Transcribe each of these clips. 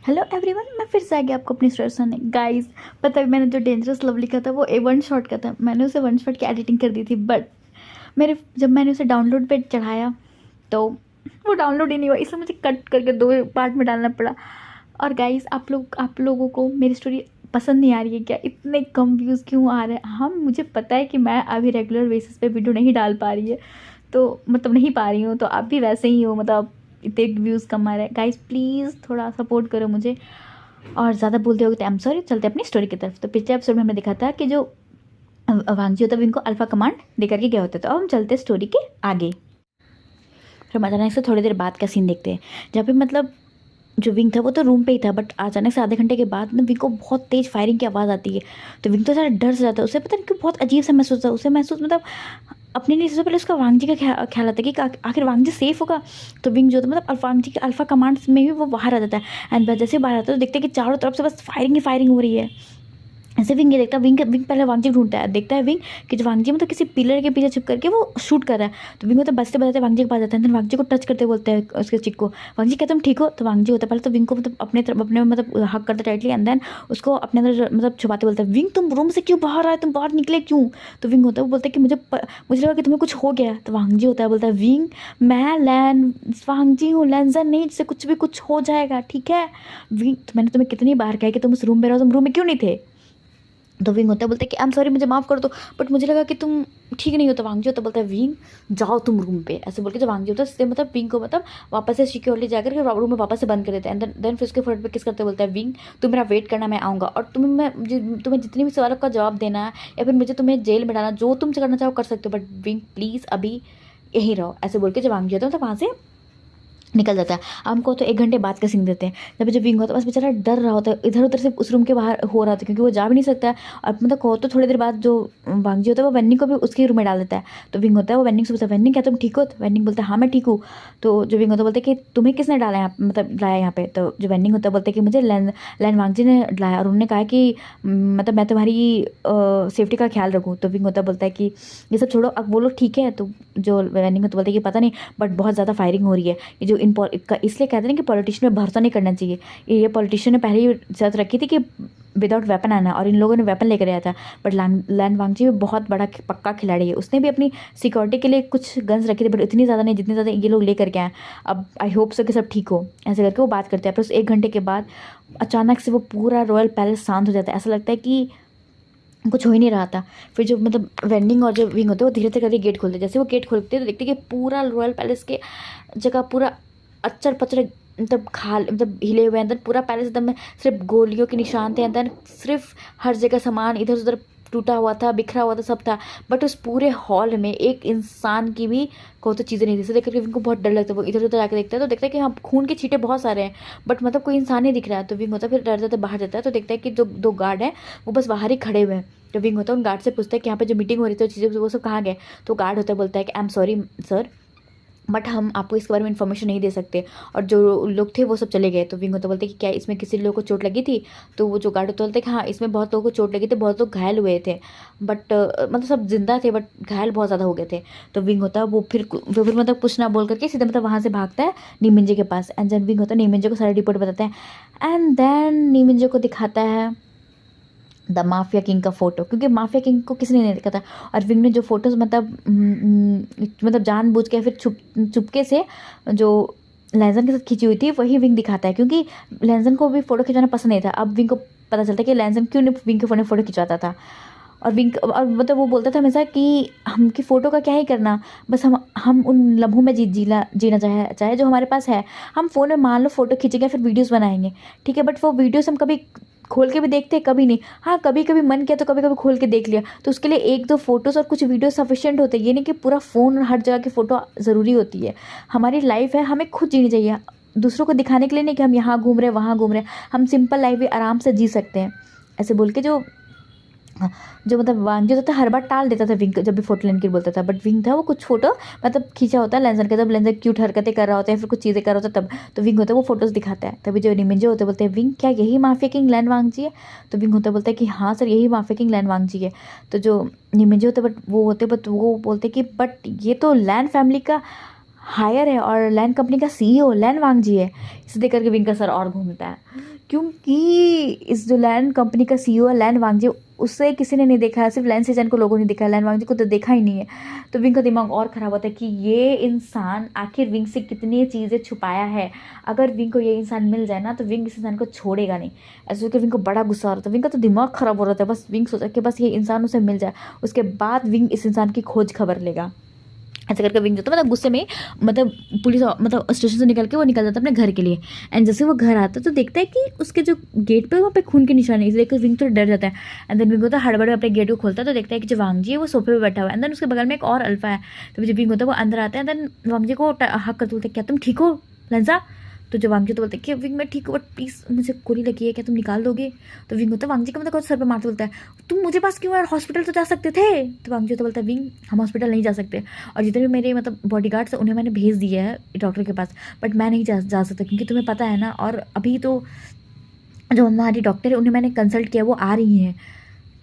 Hello everyone, मैं फिर से आ गया आपको अपनी स्टोरी सुनाने। गाइस, पता है मैंने जो डेंजरस लव लिखा था वो वन शॉट का था। मैंने उसे वन शॉट की एडिटिंग कर दी थी, बट मेरे जब मैंने उसे डाउनलोड पे चढ़ाया तो वो डाउनलोड ही नहीं हुआ, इसलिए मुझे कट करके दो पार्ट में डालना पड़ा। और गाइस, आप लोगों को मेरी स्टोरी पसंद नहीं आ रही है क्या? इतने कम व्यूज़ क्यों आ रहे हैं? मुझे पता है कि मैं अभी रेगुलर बेसिस पे वीडियो नहीं डाल पा रही है, तो मतलब नहीं पा रही हूँ, तो आप भी वैसे ही हो, मतलब इतने व्यूज़ कम आ रहे हैं। गाइस प्लीज़ थोड़ा सपोर्ट करो मुझे, और ज़्यादा बोलते हो तो आई एम सॉरी। चलते अपनी स्टोरी की तरफ। तो पिछले एपिसोड में हमने देखा था कि जो वांगजी होता है इनको अल्फा कमांड दे करके गए होते, तो अब हम चलते स्टोरी के आगे। फिर हम अचानक से थोड़ी देर बाद का सीन देखते हैं, जहाँ पे मतलब जो विंग था वो तो रूम पे ही था, बट अचानक से आधे घंटे के बाद ना विंग को बहुत तेज़ फायरिंग की आवाज़ आती है। तो विंग तो सारा डर से जाता है, उसे पता नहीं क्यों बहुत अजीब सा महसूस होता है। उसे महसूस मतलब अपने लिए सबसे पहले उसका वांगजी का ख्याल आता है कि आखिर वांगजी सेफ होगा। तो विंग जो था मतलब वांगजी के अल्फा कमांड्स में भी वो बाहर आ जाता है। एंड जैसे बाहर आता है तो देखते हैं कि चारों तरफ से बस फायरिंग ही फायरिंग हो रही है। ऐसे विंग ये देखता है, विंग पहले वांगजी ढूंढता है, देखता है विंग कि जो वांगजी मतलब किसी पिलर के पीछे छुप करके वो शूट कर रहा है। तो विंग मतलब बचते बचाते वांगजी के पास जाता है, then वांगजी को टच करते बोलते हैं उसके चिक को, वांगजी क्या तुम ठीक हो? तो वांगजी होता है पहले तो विंग को मतलब अपने मतलब हक करता टाइटली, एंड देन उसको अपने अंदर मतलब छुपाते बोलता है, विंग तुम रूम से क्यों बाहर आए, तुम बाहर निकले क्यों? तो विंग होता है वो बोलता है कि मुझे लगा कि तुम्हें कुछ हो गया। तो वांगजी होता है बोलता है, विंग मैं वांगजी हूँ, लैंजर नहीं, जिससे कुछ भी कुछ हो जाएगा, ठीक है? विंग तो मैंने तुम्हें कितनी बार कहा कि तुम उस रूम में रहो, तुम रूम में क्यों नहीं थे? तो विंग होता है बोलता है कि आई एम सॉरी, मुझे माफ़ कर दो, बट मुझे लगा कि तुम ठीक नहीं हो। तो वांगजी होता बोलता है, विंग जाओ तुम रूम पे, ऐसे बोल के जो वांगजी होता है उससे मतलब विंग को मतलब वापस से सिक्योरली जाकर के रूम में वापस से बंद कर देते हैं। देन फिर उसके फोट पे किस करते बोलता है, विंग तुम मेरा वेट करना, मैं आऊँगा, और तुम्हें जितनी भी सवालों का जवाब देना है या फिर मुझे तुम्हें जेल में डालना, जो तुम करना चाहो कर सकते हो, बट विंग प्लीज़ अभी यहीं रहो, ऐसे बोल के जो वांगजी होता है तो वहाँ से निकल जाता है। हमको तो 1 घंटे बाद का सीन देते हैं, जब विंग होता है बस बेचारा डर रहा होता है, इधर उधर से उस रूम के बाहर हो रहा था क्योंकि वो जा भी नहीं सकता है। और मतलब कहो तो थोड़ी देर बाद जो वांगजी होता है वो वेन्निंग को भी उसके रूम में डाल देता है। तो विंग होता है वो वेन्निंग से पूछता है, वेन्निंग क्या तुम ठीक हो? तो वेन्निंग बोलता है हाँ मैं ठीक हूँ। तो जो विंग होता है बोलते हैं कि तुम्हें किसने डाला यहाँ, मतलब लाया यहाँ पे? तो जो वेन्निंग होता है बोलते हैं कि मुझे लैन वांगजी ने लाया, और उन्होंने कहा कि मतलब मैं तुम्हारी सेफ्टी का ख्याल रखूँ। तो विंग होता है बोलता है कि ये सब छोड़ो, अब वो लोग ठीक है? तो जो वेन्निंग होता बोलते हैं कि पता नहीं, बट बहुत ज़्यादा फायरिंग हो रही है। ये जो इसलिए कहते हैं कि पॉलिटिशियन में भरोसा नहीं करना चाहिए। ये पॉलिटिशियन ने पहले ही शर्त रखी थी कि विदाउट वेपन आना, और इन लोगों ने वेपन लेकर आया था। बट लैन वांगजी भी बहुत बड़ा पक्का खिलाड़ी है, उसने भी अपनी सिक्योरिटी के लिए कुछ गन्स रखी थी, बट इतनी ज़्यादा नहीं जितनी ज़्यादा ये लोग लेकर के आए। अब आई होप सो कि सब ठीक हो, ऐसे करके वो बात करते हैं। फिर 1 घंटे के बाद अचानक से वो पूरा रॉयल पैलेस शांत हो जाता है, ऐसा लगता है कि कुछ हो ही नहीं रहा था। फिर जो मतलब वेंडिंग और जो विंग होते हैं वो धीरे धीरे करके गेट खोलते हैं। जैसे वो गेट खोलते हैं तो देखते हैं कि पूरा रॉयल पैलेस के जगह पूरा अच्चर पचर मतलब मतलब हिले हुए हैं। अंदर पूरा पैलेस एकदम सिर्फ गोलियों के निशान थे, अंदर सिर्फ हर जगह सामान इधर उधर टूटा हुआ था, बिखरा हुआ था, सब था। बट उस पूरे हॉल में एक इंसान की भी को तो चीज़ें नहीं थी। इसे देख करके विंग को बहुत डर लगता है। वो इधर उधर जाकर देखता है तो देखता है कि हाँ खून के छींटे बहुत सारे हैं, बट मतलब कोई इंसान नहीं दिख रहा है। तो विंग होता है फिर डर जाता है, बाहर जाता है तो देखता है कि जो 2 गार्ड हैं वो बस बाहर ही खड़े हुए हैं। तो विंग होता है उन गार्ड से पूछता है कि यहाँ पे जो मीटिंग हो रही थी चीज़ें वो सब कहाँ गए? तो गार्ड होता है बोलता है कि I am sorry sir, but हम आपको इसके बारे में इन्फॉर्मेशन नहीं दे सकते, और जो लोग थे वो सब चले गए। तो विंग होता बोलते कि क्या इसमें किसी लोग को चोट लगी थी? तो वो जो गार्ड होता बोलते कि हाँ इसमें बहुत लोगों को चोट लगी थी, बहुत लोग घायल हुए थे, बट मतलब सब जिंदा थे बट घायल बहुत ज़्यादा हो गए थे। तो विंग होता है वो फिर मतलब कुछ ना बोल करके सीधे मतलब वहाँ से भागता है नीमिंजे के पास। एंड देन विंग होता है नीमिंजे को सारी रिपोर्ट बताता है। एंड देन नीमिंजे को दिखाता है द माफिया किंग का फोटो, क्योंकि माफिया किंग को किसी ने नहीं देखा था। और विंग ने जो फोटोज मतलब जानबूझ के फिर चुपके से जो लैंजन के साथ खींची हुई थी वही विंग दिखाता है, क्योंकि लैंजन को भी फोटो खिंचवाना पसंद नहीं था। अब विंग को पता चलता है कि लैंजन क्यों नहीं विंग के फोन में फोटो खिंचवाता था। और विंग और मतलब वो बोलता था हमेशा कि हमकी फ़ोटो का क्या ही करना, बस हम उन लम्हों में जीना चाहे जो हमारे पास है। हम फ़ोन में मान लो फ़ोटो खींचेंगे फिर वीडियोस बनाएंगे, ठीक है, बट वो वीडियोस हम कभी खोल के भी देखते हैं कभी नहीं। हाँ कभी कभी मन किया तो कभी कभी खोल के देख लिया, तो उसके लिए 1-2 फोटोज़ और कुछ वीडियो सफिशिएंट होते हैं। ये नहीं कि पूरा फ़ोन और हर जगह की फ़ोटो ज़रूरी होती है। हमारी लाइफ है, हमें खुद जीनी चाहिए, दूसरों को दिखाने के लिए नहीं कि हम यहाँ घूम रहे हैं वहाँ घूम रहे हैं। हम सिंपल लाइफ भी आराम से जी सकते हैं, ऐसे बोल के जो मतलब वांग जो था हर बार टाल देता था विंग जब भी फोटो लेने के लिए बोलता था। बट विंग था वो कुछ फोटो मतलब खींचा होता है लेंसर का, जब लेंसर क्यूट हरकतें कर रहा होता है फिर कुछ चीज़ें कर रहा होता है तब तो विंग होता है वो फोटोज़ दिखाता है। तभी जो निमिंजे होते बोलते हैं, विंग क्या यही माफिया किंग लैन वांग जी है? तो विंग होता बोलता है कि हाँ सर यही माफिया किंग लैन वांग जी है। तो जो निमिंजे होते बट वो बोलते कि बट ये तो लैन फैमिली का हायर है और लैन कंपनी का सीईओ लैन वांगजी है। इसे देख करके विंग का सर और घूमता है, क्योंकि इस जो लैन कंपनी का सीईओ है लैन वांगजी, उससे किसी ने नहीं देखा है, सिर्फ लैन सीजन को लोगों ने देखा है, लैन वांगजी को तो देखा ही नहीं है। तो विंग का दिमाग और ख़राब होता है कि ये इंसान आखिर विंग से कितनी चीज़ें छुपाया है। अगर विंग को ये इंसान मिल जाए ना तो विंग इस इंसान को छोड़ेगा नहीं। ऐसे होकर विंग को बड़ा गुस्सा हो रहा था, विंग का तो दिमाग ख़राब हो रहा था। बस विंग सोचा कि बस ये इंसान उसे मिल जाए, उसके बाद विंग इस इंसान की खोज खबर लेगा। ऐसे करके विंग जाता मतलब गुस्से में, मतलब पुलिस मतलब स्टेशन से निकल के वो निकल जाता अपने घर के लिए। एंड जैसे वो घर आता तो देखता है कि उसके जो गेट पे वहाँ पे खून के निशान है। इसे देखकर विंग तो डर जाता है। एंड देन विंग होता है हड़बड़ में अपने गेट को खोलता है तो देखता है कि जो वांगजी है वो सोफे पे बैठा हुआ है। एंड देन उसके बगल में एक और अल्फा है। तो जब विंग होता है वो अंदर आता है, देन वांगजी को हक कर बोलते, क्या तुम ठीक हो लंजा? तो जो वांगजी तो बोलते हैं कि विंग मैं ठीक हूँ, बट प्लीज़ मुझे गोली लगी है, क्या तुम निकाल दोगे? तो विंग होता है वांगजी का मतलब सर पे मारते बोलता है, तुम मुझे पास क्यों यार, हॉस्पिटल तो जा सकते थे। तो वांगजी तो बोलता है विंग हम हॉस्पिटल नहीं जा सकते, और जितने भी मेरे मतलब बॉडीगार्ड्स हैं उन्हें मैंने भेज दिया है डॉक्टर के पास, बट मैं नहीं जा सकता क्योंकि तुम्हें पता है ना, और अभी तो जो हमारी डॉक्टर है उन्हें मैंने कंसल्ट किया, वो आ रही हैं,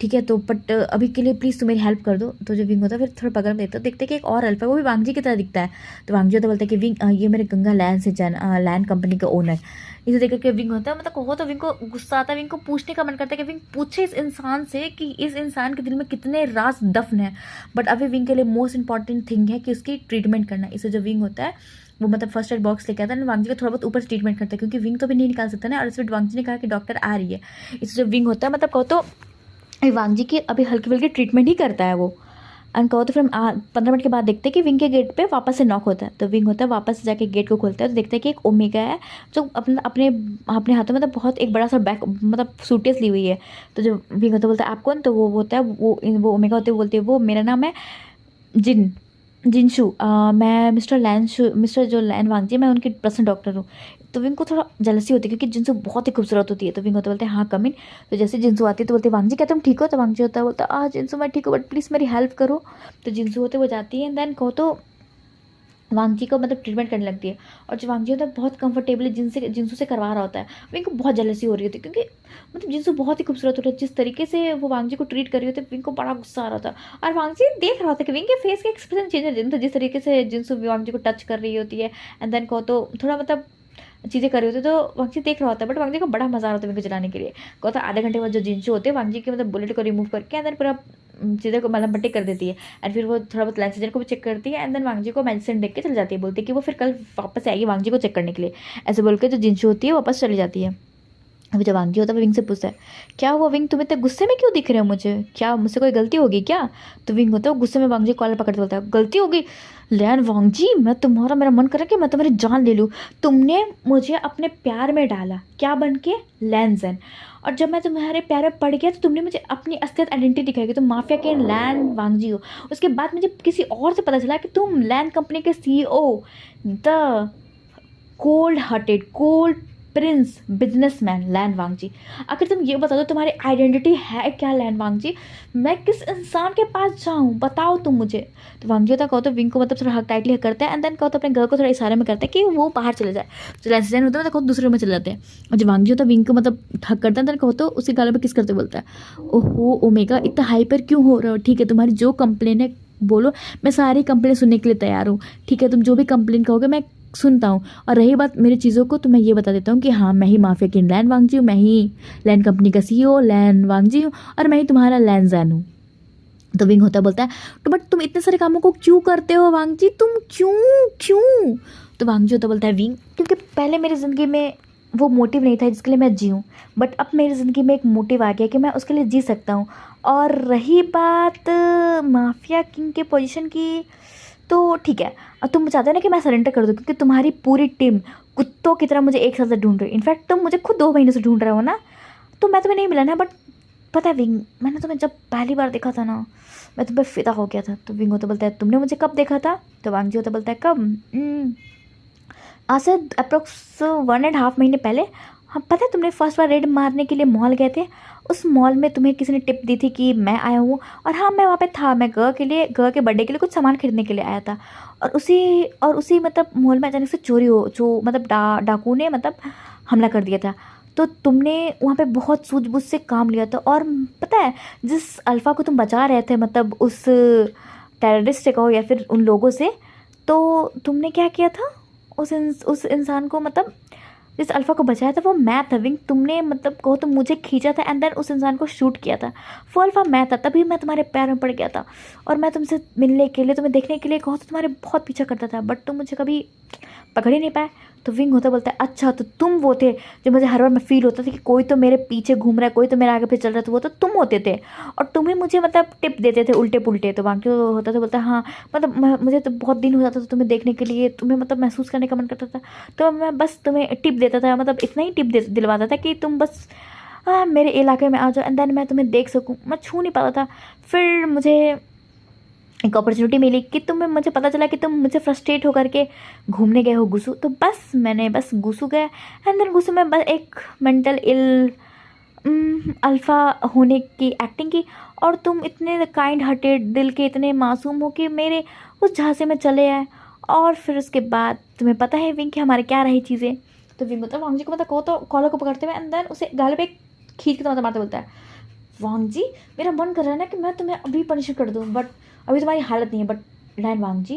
ठीक है, तो बट अभी के लिए प्लीज़ तुम मेरी हेल्प कर दो। तो जो विंग होता है फिर थोड़ा बगल में देखता है, देखते कि एक और अल्फा है, वो भी वांगजी की तरह दिखता है। तो वांगजी होता बोलता है कि विंग ये मेरे गंगा लैंड से लैंड कंपनी का ओनर। इसे देख करके विंग होता है मतलब कहो तो विंग को गुस्सा आता है, विंग को पूछने का मन करता है कि विंग पूछे इस इंसान से कि इस इंसान के दिल में कितने राज दफन है। बट अभी विंग के लिए मोस्ट इंपॉर्टेंट थिंग है कि उसकी ट्रीटमेंट करना। इसे जो विंग होता है वो मतलब फर्स्ट एड बॉक्स लेके आता है, वांगजी का थोड़ा बहुत ऊपर से ट्रीटमेंट करता है क्योंकि विंग तो भी नहीं निकाल सकता ना, और इसमें वांगजी ने कहा कि डॉक्टर आ रही है। इसे जो विंग होता है मतलब कहो तो वांगजी की अभी हल्की फुल्की ट्रीटमेंट ही करता है वो। एंड कहो तो फिर 15 मिनट के बाद देखते हैं कि विंग के गेट पे वापस से नॉक होता है। तो विंग होता है वापस से जाके गेट को खोलता है तो देखते हैं कि एक ओमेगा है जो अपने अपने अपने हाथों में मतलब बहुत एक बड़ा सा बैग मतलब सूटकेस ली हुई है। तो जो विंग होता है बोलता है आप कौन? तो वो होता है वो ओमेगा होते बोलती है वो मेरा नाम है जिनशू, मैं मिस्टर जो लैन वांगजी, मैं उनकी पर्सनल डॉक्टर हूँ। तो विंग को थोड़ा जलसी होती है क्योंकि जिनसू बहुत ही खूबसूरत होती है। तो विंग होता बोलते हैं हाँ कम इन। तो जैसे जिनसू आती है तो बोलते हैं वांगजी क्या तुम ठीक हो? तो वांगजी होता है बोलता है जिनसू मैं ठीक हूँ बट प्लीज़ मेरी हेल्प करो। तो जिनसू होते वो जाती है, देन कहो तो वांगजी को मतलब ट्रीटमेंट करने लगती है। और जो वांगजी होता है बहुत कंफर्टेबली जिनसू से करवा रहा होता है। विंग को बहुत जलसी हो रही होती है क्योंकि मतलब जिनसू बहुत ही खूबसूरत होता है, जिस तरीके से वो वांगजी को ट्रीट कर रही होती है विंग को बड़ा गुस्सा आ रहा था। और वांगजी देख रहा था कि विंग के फेस का एक्सप्रेशन चेंज है, जिस तरीके से जिनसू वांगजी को टच कर रही होती है। एंड देन कहो तो थोड़ा मतलब चीज़ें कर रही होती है तो वांगजी देख रहा होता है, बट वांगजी को बड़ा मजा आ रहा होता है विंग को जलाने के लिए। कहो तो आधे घंटे बाद जो जिनसू होते हैं वांगजी के मतलब बुलेट को रिमूव करके एंड देन पूरा चीज़ें को मलहम पट्टी कर देती है। एंड फिर वो थोड़ा बहुत लैंड को भी चेक करती है। एंड देन वांगजी को मेडिसिन देख के चल जाती है, बोलती है कि वो फिर कल वापस आएगी वांगजी को चेक करने के लिए। ऐसे बोल के जो जिनसू होती है वापस चली जाती है। अभी जब वांगजी होता है वो विंग से पूछता है क्या हुआ विंग, तुम इतने गुस्से में क्यों दिख रहे हो मुझे, क्या मुझसे कोई गलती होगी क्या? तो विंग होता है वो गुस्से में वांगजी कॉलर पकड़ बोलता है गलती होगी लैन वांगजी, मैं तुम्हारा मेरा मन कर रहा है कि मैं तुम्हारी जान ले लूँ। तुमने मुझे अपने प्यार में डाला, क्या बन के? लैन ज़ेन। और जब मैं तुम्हारे प्यार में पड़ गया तो तुमने मुझे अपनी असलियत आइडेंटिटी दिखाई कि तुम माफिया के लैन वांगजी हो। उसके बाद मुझे किसी और से पता चला कि तुम लैन कंपनी के CEO, the cold prince businessman Lan Wangji. आखिर तुम ये बता दो तुम्हारी आइडेंटिटी है क्या लैन वांगजी? मैं किस इंसान के पास जाऊँ बताओ तुम मुझे। तो वांगजी होता कहो तो विंग को मतलब थोड़ा हक टाइटली हक करते हैं एंड देन कहो तो अपने घर को थोड़ा इशारे में करते हैं कि वो बाहर चले जाए। तो लैंसजैन होता है तो दूसरे रूम में चले जाते हैं। और जब वांगजी होता है विंग को मतलब हक करता है देन कहो तो उसी गालों पर किस करते बोलता है ओहो ओमेगा इतना हाइपर क्यों हो रहा हो, ठीक है तुम्हारी जो कंप्लेन है बोलो, मैं सारी कंप्लेन सुनने के लिए तैयार हूँ, ठीक है तुम जो भी कंप्लेन कहोगे मैं सुनता हूँ। और रही बात मेरी चीज़ों को तो मैं ये बता देता हूँ कि हाँ मैं ही माफिया की लैन वांगजी हूँ, मैं ही लैन कंपनी का सीईओ लैन वांगजी हूँ, और मैं ही तुम्हारा लैन जैन हूँ। तो विंग होता बोलता है तो बट तुम इतने सारे कामों को क्यों करते हो वांगजी, तुम क्यों क्यों? तो वांगजी होता बोलता है विंग क्योंकि पहले मेरी ज़िंदगी में वो मोटिव नहीं था जिसके लिए मैं जीऊँ, बट अब मेरी ज़िंदगी में एक मोटिव आ गया कि मैं उसके लिए जी सकता हूँ। और रही बात माफिया किंग के पोजीशन की, तो ठीक है और तुम चाहते हो ना कि मैं सरेंडर कर दूँ क्योंकि तुम्हारी पूरी टीम कुत्तों की तरह मुझे एक साथ से ढूंढ रही है। इनफैक्ट तुम मुझे खुद 2 महीने से ढूंढ रहे हो ना, तो मैं तुम्हें नहीं मिला ना, बट पता है विंग मैंने तुम्हें जब पहली बार देखा था ना मैं तुम पे फिदा हो गया था। तो विंग होता बोलता है तुमने मुझे कब देखा था? तो वांगजी होता बोलता है कब? आज से अप्रोक्स 1.5 महीने पहले। हाँ पता है तुमने फर्स्ट बार रेड मारने के लिए मॉल गए थे, उस मॉल में तुम्हें किसी ने टिप दी थी कि मैं आया हूँ, और हाँ मैं वहाँ पे था, मैं गर के बर्थडे के लिए कुछ सामान खरीदने के लिए आया था। और उसी मतलब मॉल में अचानक से चोरी हो जो मतलब डाकू ने मतलब हमला कर दिया था। तो तुमने वहाँ पे बहुत सूझबूझ से काम लिया था, और पता है जिस अल्फ़ा को तुम बचा रहे थे मतलब उस टेररिस्ट से कहो या फिर उन लोगों से, तो तुमने क्या किया था उस इंसान को, मतलब जिस अल्फ़ा को बचाया था वो मैं था विंग। तुमने मतलब कहो तो मुझे खींचा था एंड देन उस इंसान को शूट किया था। वो अल्फ़ा मैं था, तभी मैं तुम्हारे पैर में पड़ गया था। और मैं तुमसे मिलने के लिए, तुम्हें देखने के लिए कहो तो तुम्हारे बहुत पीछा करता था, बट तुम मुझे कभी पकड़ ही नहीं पाए। तो विंग होता बोलता है अच्छा तो तुम वो थे जो मुझे हर बार में फील होता था कि कोई तो मेरे पीछे घूम रहा है, कोई तो मेरे आगे पीछे चल रहा है, तो वो तो तुम होते थे और तुम ही मुझे मतलब टिप देते थे उल्टे पुल्टे। तो बाकी होता था बोलता हाँ मतलब मुझे तो बहुत दिन हो जाता था तुम्हें देखने के लिए, तुम्हें मतलब महसूस करने का मन करता था, तो मैं बस तुम्हें टिप देता था, मतलब इतना ही टिप दिलवाता था कि तुम बस मेरे इलाके में आ जाओ एंड देन मैं तुम्हें देख सकूँ। मैं छू नहीं पाता था। फिर मुझे एक अपॉर्चुनिटी मिली कि मुझे पता चला कि तुम मुझे फ्रस्ट्रेट होकर के घूमने गए हो गुसू। तो मैंने गुसू गया एंड देन गुसू में बस एक मेंटल इल अल्फ़ा होने की एक्टिंग की, और तुम इतने काइंड हार्टेड दिल के इतने मासूम हो कि मेरे उस झांसे में चले आए। और फिर उसके बाद तुम्हें पता है विंग कि हमारे क्या रही चीज़ें। तो विंग मतलब वांग जी को मतलब कहो तो कॉलर को पकड़ते हुए एंड देन उसे गाल पे खींच के तो मारते बोलता है वांग जी मेरा मन कर रहा है ना कि मैं तुम्हें अभी पनिश कर दूँ, बट अभी तुम्हारी हालत नहीं है। But LAN Wang ji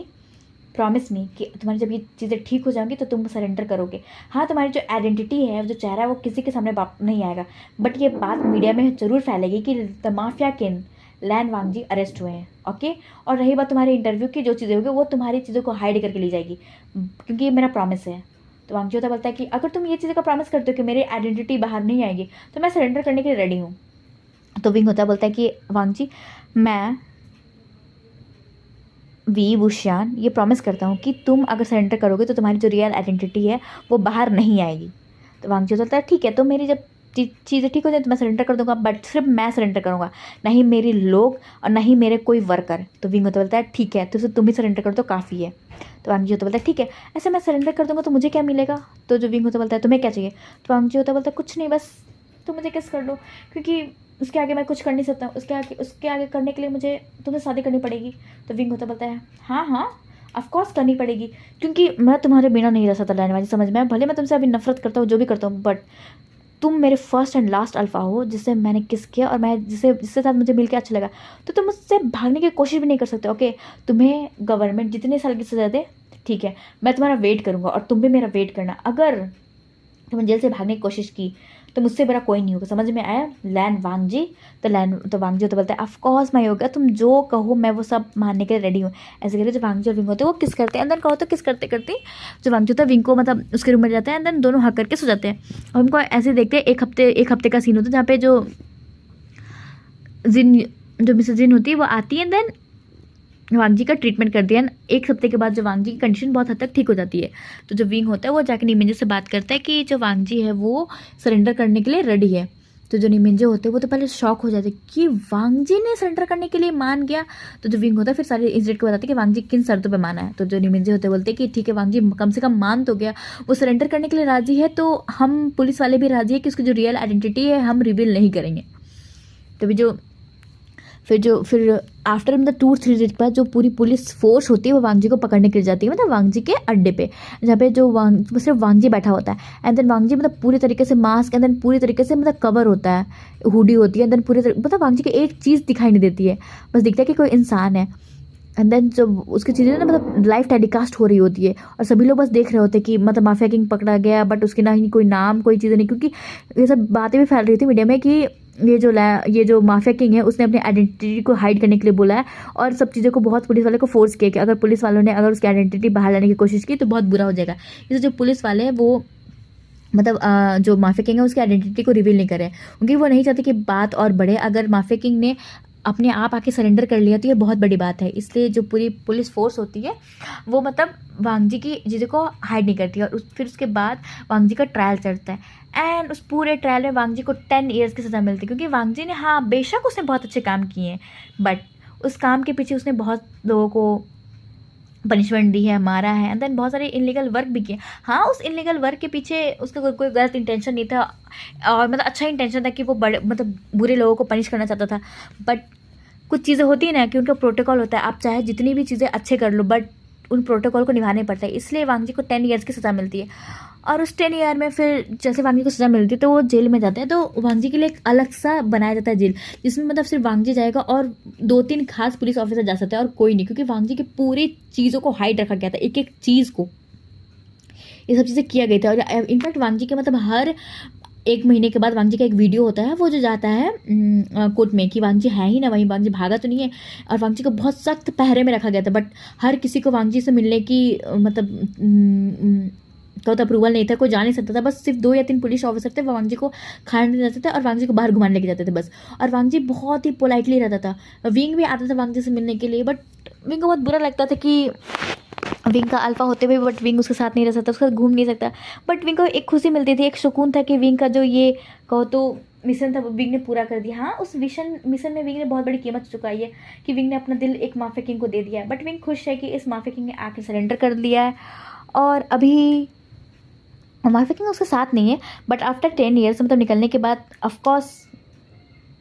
promise me कि तुम्हारी जब ये चीज़ें ठीक हो जाएंगी तो तुम सरेंडर करोगे। हाँ तुम्हारी जो आइडेंटिटी है, जो चेहरा है, वो किसी के सामने नहीं आएगा, बट ये बात मीडिया में ज़रूर फैलेगी कि the mafia king Lan Wang ji arrest हुए हैं। ओके, और रही बात तुम्हारे इंटरव्यू की, जो चीज़ें होगी वो तुम्हारी चीज़ों को हाइड करके ली जाएगी, क्योंकि ये मेरा प्रॉमिस है। तो वांग जी होता बोलता है कि अगर तुम ये चीज़ें का प्रॉमिस करते हो कि मेरी आइडेंटिटी बाहर नहीं आएगी तो मैं सरेंडर करने के लिए रेडी हूँ। तो विंग होता बोलता है कि वांग जी मैं वी वुशियान ये प्रॉमिस करता हूँ कि तुम अगर सरेंडर करोगे तो तुम्हारी जो रियल आइडेंटिटी है वो बाहर नहीं आएगी। तो वांग जी बोलता है ठीक है, तो मेरी जब चीज़ें ठीक हो जाए तो मैं सरेंडर कर दूंगा, बट सिर्फ मैं सरेंडर करूँगा, नहीं मेरे लोग और नहीं मेरे कोई वर्कर। तो विंग होता बोलता है ठीक है, तो तुम ही सरेंडर कर दो काफ़ी है। तो वांग जी होता बोलता है ठीक है, ऐसे मैं सरेंडर कर दूंगा तो मुझे क्या मिलेगा। तो जो विंग होता बोलता है तुम्हें क्या चाहिए। तो वांग जी होता बोलता है कुछ नहीं, बस तुम मुझे किस कर दो, क्योंकि उसके आगे मैं कुछ कर नहीं सकता। उसके आगे करने के लिए मुझे तुमसे शादी करनी पड़ेगी। तो विंग होता बोलता है हाँ हाँ ऑफकोर्स करनी पड़ेगी, क्योंकि मैं तुम्हारे बिना नहीं रह सकता लैन वांग जी, समझ में। भले मैं तुमसे अभी नफरत करता हूँ, जो भी करता हूँ, बट तुम मेरे फर्स्ट एंड लास्ट अल्फ़ा हो जिससे मैंने किस किया और मैं जिसके साथ मुझे मिलकर अच्छा लगा। तो तुम मुझसे भागने की कोशिश भी नहीं कर सकते। ओके, तुम्हें गवर्नमेंट जितने साल की सज़ा दे ठीक है, मैं तुम्हारा वेट करूँगा और तुम भी मेरा वेट करना। अगर तुमने जेल से भागने की कोशिश की तो मुझसे बड़ा कोई नहीं होगा, समझ में आया लैन वांग जी। तो वांग जी तो बोलता है ऑफकोर्स मैं होगा, तुम जो कहो मैं वो सब मानने के लिए रेडी हूँ। ऐसे करके जो वांग जी और विंग होते हैं वो किस करते हैं, एंड देन कहो तो किस करते करते जो वांग जी होता है विंग को मतलब उसके रूम में जाते हैं एंड देन दोनों हक करके सो जाते हैं। और उनको ऐसे देखते हैं एक हफ्ते का सीन होता है जहाँ पे जो मिसेस जिन होती है वो आती है एंड देन वांग जी का ट्रीटमेंट कर दिया। एक हफ्ते के बाद जो वांग जी की कंडीशन बहुत हद तक ठीक हो जाती है, तो जो विंग होता है वो जाके निमिंजे से बात करता है कि जो वांग जी है वो सरेंडर करने के लिए रेडी है। तो जो निमिंजे होते हैं वो तो पहले शॉक हो जाते कि वांग जी ने सरेंडर करने के लिए मान गया। तो जो विंग होता है फिर सारे इंसिडेंट को बताते हैं कि वांग जी किन शर्तों पे माना है। तो जो निमिंजे होते बोलते हैं कि ठीक है वांग जी कम से कम मान तो गया, वो सरेंडर करने के लिए राजी है, तो हम पुलिस वाले भी राजी है कि उसकी जो रियल आइडेंटिटी है हम रिवील नहीं करेंगे। तभी फिर आफ्टर मतलब 2-3 डेज के बाद जो पूरी पुलिस फोर्स होती है वो वांग जी को पकड़ने के लिए जाती है, मतलब वांग जी के अड्डे पे, जहाँ पे जो सिर्फ वांग जी बैठा होता है। एंड देन वांग जी मतलब पूरी तरीके से मास्क एंड देन पूरी तरीके से मतलब कवर होता है, हुडी होती है, एंड देन मतलब वांग जी की एक चीज़ दिखाई नहीं देती है, बस दिखता है कि कोई इंसान है। एंड देन जब उसकी चीज़ें ना मतलब लाइव टेलीकास्ट हो रही होती है और सभी लोग बस देख रहे होते हैं कि मतलब माफिया किंग पकड़ा गया, बट उसके ना ही कोई नाम कोई चीज़ें नहीं, क्योंकि ये सब बातें भी फैल रही थी मीडिया में कि ये जो माफिया किंग है उसने अपनी आइडेंटिटी को हाइड करने के लिए बोला है, और सब चीज़ों को बहुत पुलिस वाले को फोर्स किया कि अगर पुलिस वालों ने अगर उसकी आइडेंटिटी बाहर लाने की कोशिश की तो बहुत बुरा हो जाएगा। इसलिए जो पुलिस वाले हैं वो मतलब जो माफिया किंग है उसकी आइडेंटिटी को रिवील नहीं करें, क्योंकि वो नहीं चाहते कि बात और बढ़े। अगर माफिया किंग ने अपने आप आके सरेंडर कर लिया तो ये बहुत बड़ी बात है, इसलिए जो पूरी पुलिस फोर्स होती है वो मतलब वांग जी की चीज़ों को हाइड नहीं करती है। और फिर उसके बाद वांग जी का ट्रायल चढ़ता है एंड उस पूरे ट्रायल में वांग जी को 10 ईयर्स की सज़ा मिलती है, क्योंकि वांग जी ने हाँ बेशक उसने बहुत अच्छे काम किए हैं, बट उस काम के पीछे उसने बहुत लोगों को पनिशमेंट दी है, मारा है, एंड देन बहुत सारे इनलीगल वर्क भी किए। हाँ उस इनलीगल वर्क के पीछे उसका कोई गलत इंटेंशन नहीं था, और मतलब अच्छा इंटेंशन था कि वो बड़े मतलब बुरे लोगों को पनिश करना चाहता था, बट कुछ चीज़ें होती है ना कि उनका प्रोटोकॉल होता है, आप चाहे जितनी भी चीज़ें अच्छे कर लो बट उन प्रोटोकॉल को निभाना पड़ता है, इसलिए वांग जी को 10 ईयर्स की सज़ा मिलती है। और उस 10 ईयर में फिर जैसे वांगजी को सज़ा मिलती है तो वो जेल में जाते हैं। तो वांगजी के लिए एक अलग सा बनाया जाता है जेल, जिसमें मतलब सिर्फ वांगजी जाएगा और 2-3 खास पुलिस ऑफिसर जा सकते हैं और कोई नहीं, क्योंकि वांगजी की पूरी चीज़ों को हाइड रखा गया था, एक एक चीज़ को, ये सब चीज़ें किया गया था। और इनफैक्ट वांगजी के मतलब हर 1 महीने के बाद वांगजी का एक वीडियो होता है, वो जो जाता है कोर्ट में कि वांगजी है ही ना वहीं, वांगजी भागा तो नहीं है। और वांगजी को बहुत सख्त पहरे में रखा गया था, बट हर किसी को वांगजी से मिलने की मतलब का तो अप्रूवल नहीं था, कोई जा नहीं सकता था। बस सिर्फ 2 या 3 पुलिस ऑफिसर थे, वो वांगजी को खाने दे जाते थे और वांगजी को बाहर घुमाने लेके जाते थे बस। और वांगजी बहुत ही पोलाइटली रहता था। विंग भी आता था वांगजी से मिलने के लिए, बट विंग को बहुत बुरा लगता था कि विंग का अल्फा होते हुए बट विंग उसके साथ नहीं रह सकता, उसके साथ घूम नहीं सकता। बट विंग को एक खुशी मिलती थी, एक सुकून था कि विंग का जो ये कहो तो मिशन था वो विंग ने पूरा कर दिया। हाँ, उस मिशन में विंग ने बहुत बड़ी कीमत चुकाई है कि विंग ने अपना दिल एक माफिया किंग को दे दिया है। बट विंग खुश है कि इस माफिया किंग ने आके सरेंडर कर लिया है और अभी माफिया किंग उसके साथ नहीं है। बट आफ्टर 10 ईयर्स मतलब निकलने के बाद ऑफकोर्स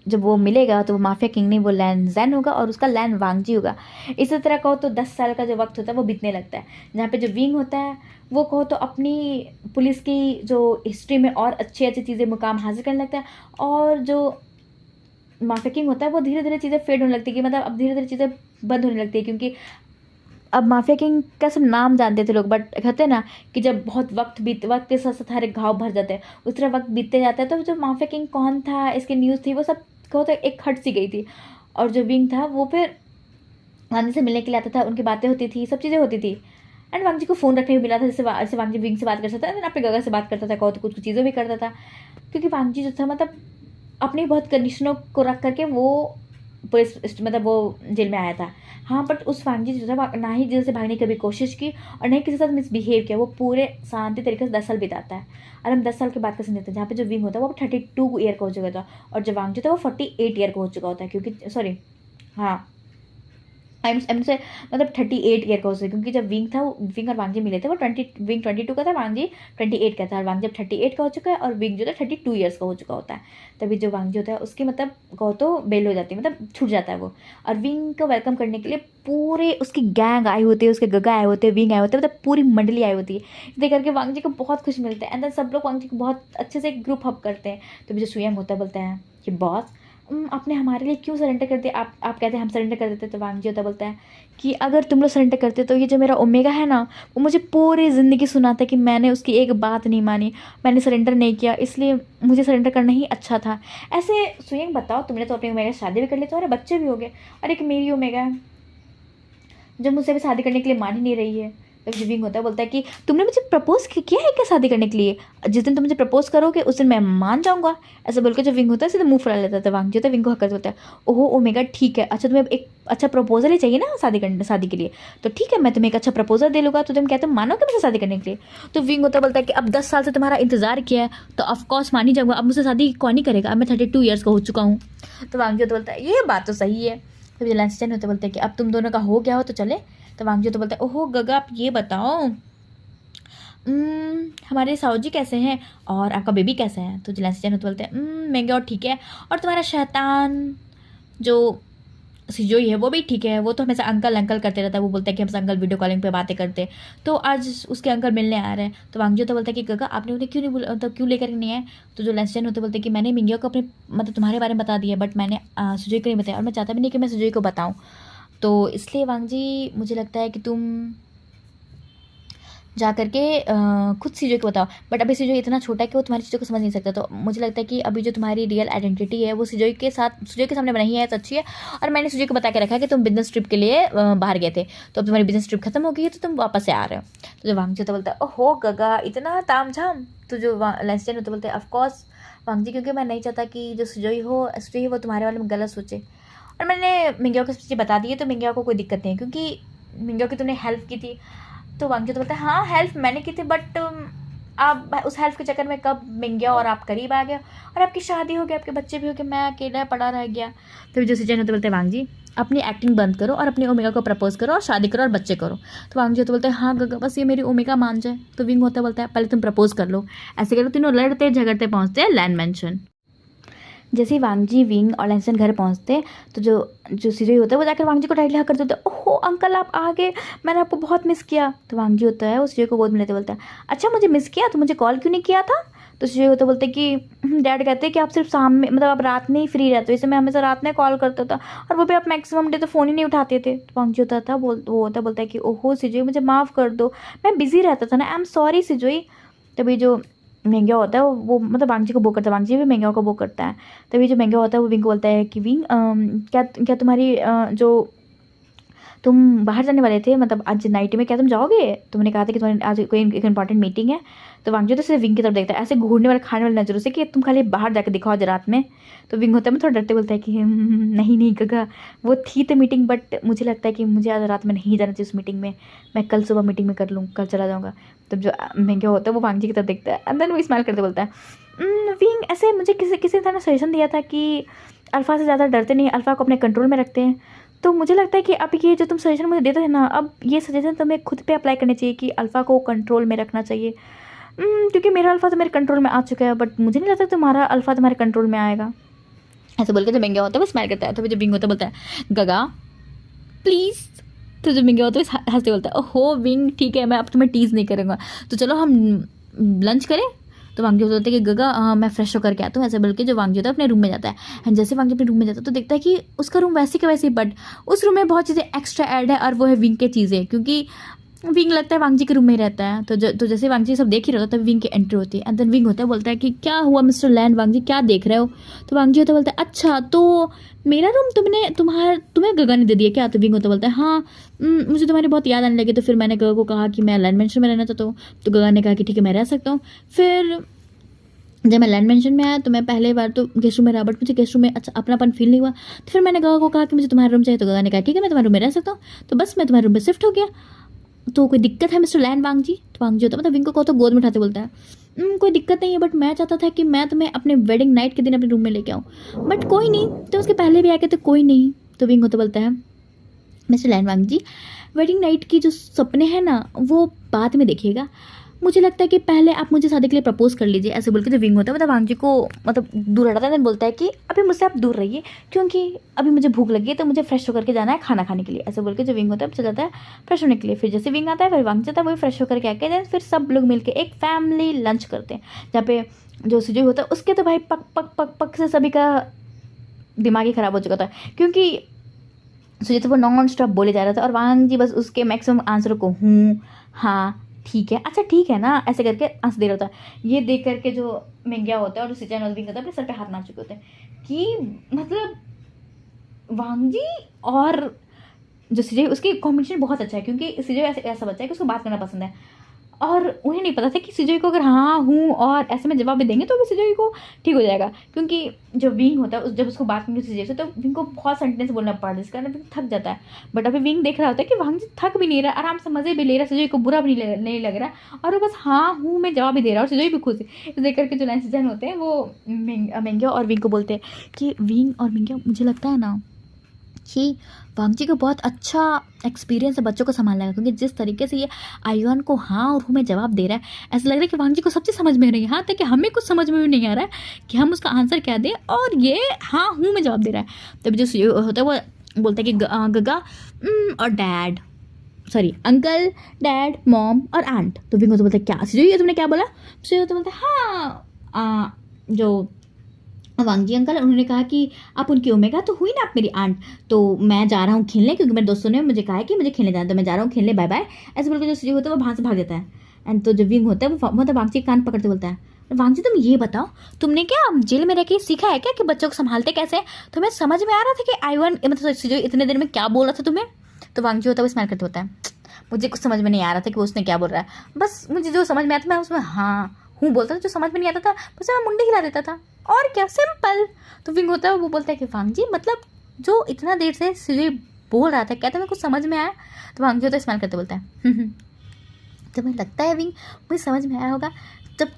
जब वो मिलेगा तो वो माफिया किंग नहीं, वो लैन जैन होगा और उसका लैन वांगजी होगा। इसी तरह कहो तो 10 साल का जो वक्त होता है वो बीतने लगता है, जहाँ पे जो विंग होता है वो कहो तो अपनी पुलिस की जो हिस्ट्री में और अच्छी अच्छी चीज़ें मुकाम हासिल करने लगता है। और जो माफिया किंग होता है वो धीरे धीरे चीज़ें फेड होने लगती है, कि मतलब अब धीरे धीरे चीज़ें बंद होने लगती है, क्योंकि अब माफिया किंग का सब नाम जानते थे लोग। बट कहते हैं ना कि जब बहुत वक्त के साथ साथ हर एक घाव भर जाते हैं, उस तरह वक्त बीतते जाता है। तो जो माफिया किंग कौन था, इसकी न्यूज़ थी, वो सब कहो तो एक हट सी गई थी। और जो विंग था वो फिर वांगजी से मिलने के लिए आता था, उनकी बातें होती थी, सब चीज़ें होती थी। एंड वांगजी को फ़ोन रखने को मिला था, जैसे वांगजी विंग से बात कर सकता था, अपने गगा से बात करता था, कहो तो कुछ कुछ चीज़ें भी करता था। क्योंकि वांगजी जो था मतलब अपनी बहुत कंडीशनों को रख करके वो पुलिस मतलब वो जेल में आया था। हाँ, बट उस वांगजी जो था ना ही जेल से भागने की कभी कोशिश की और ना ही किसी के साथ मिसबिहेव किया। वो पूरे शांति तरीके से 10 साल बिताता है। और हम 10 साल के बाद का सुनते हैं जहाँ पे जो विंग होता है वो 32 ईयर का हो चुका था और जो वांगजी था वो 48 ईयर का हो चुका होता है, क्योंकि सॉरी हाँ आई से मतलब 38 ईयर का हो सके, क्योंकि जब विंग था विंग और वांगजी मिले थे वो विंग 22 का था, वांगजी 28 का था। और वांगजी अब 38 का हो चुका है और विंग जो था 32 ईयर्स का हो चुका होता है। तभी जो वांगजी होता है उसकी मतलब कहो तो बेल हो जाती है, मतलब छूट जाता है वो। और विंग को वेलकम करने के लिए पूरे उसकी गैंग आई होती है, उसके गगा आए होते हैं, विंग आए होते हैं, मतलब पूरी मंडली आई होती है। देख करके वांगजी को बहुत खुशी मिलता है। एंड देन सब लोग वांगजी को बहुत अच्छे से ग्रुप अप करते हैं। तो जो सुयंग होता है बोलता है कि बॉस आपने हमारे लिए क्यों सरेंडर कर दिया, आप कहते हैं हम सरेंडर कर देते। तो वांगजी होता बोलता है कि अगर तुम लोग सरेंडर करते तो ये जो मेरा ओमेगा है ना वो मुझे पूरी ज़िंदगी सुनाता है कि मैंने उसकी एक बात नहीं मानी, मैंने सरेंडर नहीं किया, इसलिए मुझे सरेंडर करना ही अच्छा था। ऐसे सुयंग बताओ, तुमने तो अपने ओमेगा से शादी भी कर ली, तुम्हारे बच्चे भी हो गए, और एक मेरी ओमेगा है जो मुझसे भी शादी करने के लिए मान ही नहीं रही है। तब विंग होता है बोलता है कि तुमने मुझे प्रपोज किया है क्या शादी करने के लिए, जिस दिन तुम मुझे प्रपोज करोगे उस दिन मैं मान जाऊंगा। ऐसा बोल के जो विंग होता है सीधे मुंह फुला लेता था। वांगजी होता है विंग को हक होता है, ओहो ओमेगा ठीक है, अच्छा तुम्हें एक अच्छा प्रपोजल ही चाहिए ना शादी के लिए, तो ठीक है मैं तुम्हें एक अच्छा प्रपोजल दे लूँगा, तो तुम कहते हो मानोगे मुझसे शादी करने के लिए। तो विंग होता बोलता है कि अब 10 साल से तुम्हारा इंतजार किया है तो ऑफकोर्स मान ही जाऊँगा, अब मुझसे शादी कौन ही करेगा, अब मैं 32 ईयर्स का हो चुका हूँ। तो वांगजी होता बोलता है ये बात तो सही है। तो लैंस चैन होते बोलते हैं कि अब तुम दोनों का हो गया हो तो चले। तो वांगजी तो बोलता है ओहो गगा आप ये बताओ हमारे साहू जी कैसे हैं और आपका बेबी कैसा है। तो जिलान चैन होते बोलते हैं महंगे और ठीक है, और तुम्हारा शैतान जो सिजोई है वो भी ठीक है, वो तो हमेशा अंकल अंकल करते रहता है। वो बोलता है कि हमसे अंकल वीडियो कॉलिंग पे बातें करते हैं, तो आज उसके अंकल मिलने आ रहे हैं। तो वांगजी तो बोलता है कि गगा आपने उन्हें क्यों नहीं बोला, मतलब क्यों लेकर नहीं आए। तो जो लेंसचैन होते बोलते हैं कि मैंने मिंगिया को अपने मतलब तुम्हारे बारे में बता दिया, बट मैंने सिजोई को नहीं बताया और मैं चाहता भी नहीं कि मैं सिजोई को बताऊँ। तो इसलिए वांगजी मुझे लगता है कि तुम जा करके खुद सिजोई को बताओ, बट अभी सिजोई इतना छोटा है कि वो तुम्हारी चीज़ों को समझ नहीं सकता। तो मुझे लगता है कि अभी जो तुम्हारी रियल आइडेंटिटी है वो सिजोई के सामने बनाई है, सच्ची है। और मैंने सिजोई को बता के रखा है कि तुम बिजनेस ट्रिप के लिए बाहर गए थे, तो अब तुम्हारी बिजनेस ट्रिप खत्म हो गई है तो तुम वापस से आ रहे हो। तो जो वांगजी होता बोलता है ओहो गगा इतना ताम झाम। तो जो लेंसचैन होता बोलते हैं ऑफकोर्स वांगजी, क्योंकि मैं नहीं चाहता कि जो सिजोई हो स्त्री है वो तुम्हारे बारे में गलत सोचे। और मैंने मिंगिया को चीज़ें बता दी है तो मिंगिया को कोई दिक्कत नहीं है, क्योंकि मिंगिया की तुमने हेल्प की थी। तो वांगजी तो बोलता है हाँ हेल्प मैंने की थी, बट आप उस हेल्प के चक्कर में कब मिंगिया और आप करीब आ गया और आपकी शादी हो गई, आपके बच्चे भी हो गए, मैं अकेला पड़ा रह गया। तो जो सिजन होते बोलते हैं वांगजी अपनी एक्टिंग बंद करो और अपनी ओमेगा को प्रपोज करो और शादी करो और बच्चे करो। तो वांगजी होते बोलते हैं हाँ गगा बस ये मेरी ओमेगा मान जाए। तो विंग होता बोलता है पहले तुम प्रपोज कर लो। ऐसे करो तीनों लड़ते झगड़ते पहुँचते हैं लैंड मैंशन। जैसे ही वांगजी, विंग और लैंसन घर पहुंचते तो जो जो सिजोई होता है वो जाकर वांगजी को टाइटली हक कर देता है। ओहो अंकल आप आ गए, मैंने आपको बहुत मिस किया। तो वांगजी होता है वो सिजोई को गोद में लेते बोलता है अच्छा मुझे मिस किया तो मुझे कॉल क्यों नहीं किया था। तो सिजोई होता बोलते कि डैड कहते हैं कि आप सिर्फ शाम में मतलब आप रात में ही फ्री रहते हो, इसे मैं हमेशा रात में कॉल करता था और वो भी आप मैक्सिमम डे तो फ़ोन ही नहीं उठाते थे। तो वांगजी होता था बोलता है कि ओहो सिजोई मुझे माफ़ कर दो, मैं बिज़ी रहता था ना, आई एम सॉरी सिजोई। तभी जो महंगा होता है वो मतलब वांगजी को वो करता है, वांगजी भी महंगा को वो करता है। तभी जो महंगा होता है वो विंग को बोलता है कि विंग क्या क्या तुम्हारी जो तुम बाहर जाने वाले थे मतलब आज नाइट में, क्या तुम जाओगे? तुमने कहा था कि तुम्हारी आज कोई एक इंपॉर्टेंट मीटिंग है। तो वांगजी तो सिर्फ विंग की तरफ देखता है ऐसे घूरने वाले खाने वाले नज़रों से कि तुम खाली बाहर जाकर दिखाओ आज रात में। तो विंग होता है मैं थोड़ा डरते बोलता है कि नहीं नहीं गगा वो थी तो मीटिंग बट मुझे लगता है कि मुझे आज रात में नहीं जाना चाहिए उस मीटिंग में, मैं कल सुबह मीटिंग में कर लूँ, कल चला जाऊँगा। तब जो महंगा होता है वो वांगजी की तरफ देखता है अंदर वो स्माइल करते बोलता है विंग ऐसे मुझे किसी किसी तरह सजेशन दिया था कि अल्फ़ा से ज़्यादा डरते नहीं, अल्फ़ा को अपने कंट्रोल में रखते हैं। तो मुझे लगता है कि अब ये जो तुम सजेशन मुझे देते थे ना, अब ये सजेशन तुम्हें खुद पे अप्लाई करनी चाहिए कि अल्फ़ा को कंट्रोल में रखना चाहिए। क्योंकि मेरा अल्फ़ा तो मेरे कंट्रोल में आ चुका है बट मुझे नहीं लगता तुम्हारा अल्फ़ा तुम्हारे कंट्रोल में आएगा। ऐसे बोल के जो महंगा होता है वो स्माइल करता है। तो जो विंग होता है बोलता है गगा प्लीज़। तो जो महंगा होता है हंसते बोलता है ओहो विंग ठीक है मैं अब तुम्हें टीज़ नहीं करूँगा, तो चलो हम लंच करें। तो वांगजी होता है कि गगा मैं फ्रेश होकर के आता हूँ, ऐसे बोल के जो वांगजी होता है अपने रूम में जाता है। एंड जैसे वांगजी अपने रूम में जाता है तो देखता है कि उसका रूम वैसे के वैसे, बट उस रूम में बहुत चीज़ें एक्स्ट्रा ऐड है और वो है विंग की चीज़ें, क्योंकि विंग लगता है वांगजी के रूम में ही रहता है। तो जैसे वांगजी सब देख ही रहा होता है तब विंग की एंट्री होती है। एंड देन विंग होता है बोलता है कि क्या हुआ मिस्टर लैंड, वांगजी क्या देख रहे हो? तो वांगजी होता बोलता है अच्छा तो मेरा रूम तुम्हें गगा ने दे दिया क्या? तो विंग होता बोलता है हाँ मुझे तुम्हारी बहुत याद आने लगी, तो फिर मैंने गगा को कहा कि मैं लैंड मेंशन में रहना चाहता हूँ। तो गगा ने कहा कि ठीक है मैं रह सकता हूँ। फिर जब मैं लैंड मेंशन में आया तो मैं पहले बार तो गेस्ट रूम में रहा बट मुझे गेस्ट रूम में अच्छा अपनापन फील नहीं हुआ। तो फिर मैंने गगा को कहा कि मुझे तुम्हारा रूम चाहिए। तो गगा ने कहा ठीक है मैं तुम्हारे रूम में रह सकता हूँ। तो बस मैं तुम्हारे रूम में शिफ्ट हो गया। तो कोई दिक्कत है मिस्टर लैंड वांगजी? तो वांगजी होता मतलब विंग को तो गोद में उठाते बोलता है कोई दिक्कत नहीं है बट मैं चाहता था कि मैं तुम्हें अपने वेडिंग नाइट के दिन अपने रूम में लेके आऊँ, बट कोई नहीं, तो उसके पहले भी आके तो कोई नहीं। तो विंग होता बोलता है मिस्टर लैंड वांगजी वेडिंग नाइट की जो सपने हैं ना वो बाद में देखिएगा, मुझे लगता है कि पहले आप मुझे शादी के लिए प्रपोज कर लीजिए। ऐसे बोल के जो विंग होता है मतलब वांगजी को मतलब दूर हटाता है, बोलता है कि अभी मुझसे आप दूर रहिए क्योंकि अभी मुझे भूख लगी है तो मुझे फ्रेश होकर के जाना है खाना खाने के लिए। ऐसे बोल के जो विंग होता है चल जाता है फ्रेश होने के लिए। फिर जैसे विंग आता है फिर वांगजी जाता है वही फ्रेश होकर के आके फिर सब लोग मिलकर एक फैमिली लंच करते हैं जहाँ पे जो सुजय होता है उसके तो भाई पक पक पक पक से सभी का दिमाग ही ख़राब हो चुका था, क्योंकि सुजय तो वो नॉन स्टॉप बोले जा रहा था और वांगजी बस उसके मैक्सिमम आंसरों को हाँ ठीक है अच्छा ठीक है ना ऐसे करके हंस दे रहा था। ये देख करके जो महंगा होता है और जो सिजन होता है अपने सर पे हाथ मार चुके होते हैं कि मतलब वांगजी और जो सिजय उसकी कॉम्बिनेशन बहुत अच्छा है, क्योंकि सिजय ऐसा बच्चा है कि उसको बात करना पसंद है और उन्हें नहीं पता था कि सिजय को अगर हाँ हूँ और ऐसे में जवाब भी देंगे तो भी सिजय को ठीक हो जाएगा, क्योंकि जो विंग होता है जब उसको बात करनी सिजय से तो विंग को बहुत सेंटेंस बोलना पड़ता है जिस कारण विंग थक जाता है। बट अभी विंग देख रहा होता है कि वांगजी थक भी नहीं रहा, आराम से मज़े भी ले रहा, सिजय को बुरा भी नहीं लग रहा और वो बस हाँ हूँ में जवाब भी दे रहा और सिजय भी खुश है। इस देख करके जो लाइन सिजन होते हैं वो महंगा और विंग को बोलते हैं कि विंग और महंगा मुझे लगता है ना कि वांगजी को बहुत अच्छा एक्सपीरियंस है बच्चों को संभालने का, क्योंकि जिस तरीके से ये आयुआन को हाँ और हूँ में जवाब दे रहा है ऐसा लग रहा है कि वांगजी को सब चीज़ समझ में रही है, हाँ तक कि हमें कुछ समझ में भी नहीं आ रहा है कि हम उसका आंसर क्या दें और ये हाँ हूँ में जवाब दे रहा है। तभी जो होता है वो बोलता है कि गगा और dad sorry uncle dad mom और आंट। तो विंग तो बोलता है क्या ये तुमने क्या बोला? तो बोलता है हाँ जो वांगजी अंकल उन्होंने कहा कि आप उनकी ओमेगा तो हुई ना आप मेरी आंट, तो मैं जा रहा हूँ खेलने क्योंकि मेरे दोस्तों ने मुझे कहा है कि मुझे खेलने जाना, तो मैं जा रहा हूँ खेलने बाय बाय। ऐसे बोल के जो सुजय होता है वो वहाँ से भाग जाता है। एंड तो जो विंग होता है वो मतलब वांगजी कान पकड़ते बोलता है वांगजी तुम ये बताओ तुमने क्या जेल में रह के सीखा है क्या कि बच्चों को संभालते कैसे? तुम्हें समझ में आ रहा था कि आयुआन मतलब सुजय इतने देर में क्या बोल रहा था तुम्हें? तो वांगजी होता है वो स्माइल करते होता है मुझे कुछ समझ में नहीं आ रहा था कि उसने क्या बोल रहा है, बस मुझे जो समझ में आता मैं उसमें हाँ हूँ बोलता था, जो समझ में नहीं आता था बस मैं मुंडे हिला देता था और क्या सिंपल। तो विंग होता है वो बोलता है कि वांगजी मतलब जो इतना देर से सुजय बोल रहा था कहते मैं कुछ समझ में आया? तो वांगजी होता है स्माइल करते बोलता है तो मुझे लगता है विंग मुझे समझ में आया होगा जब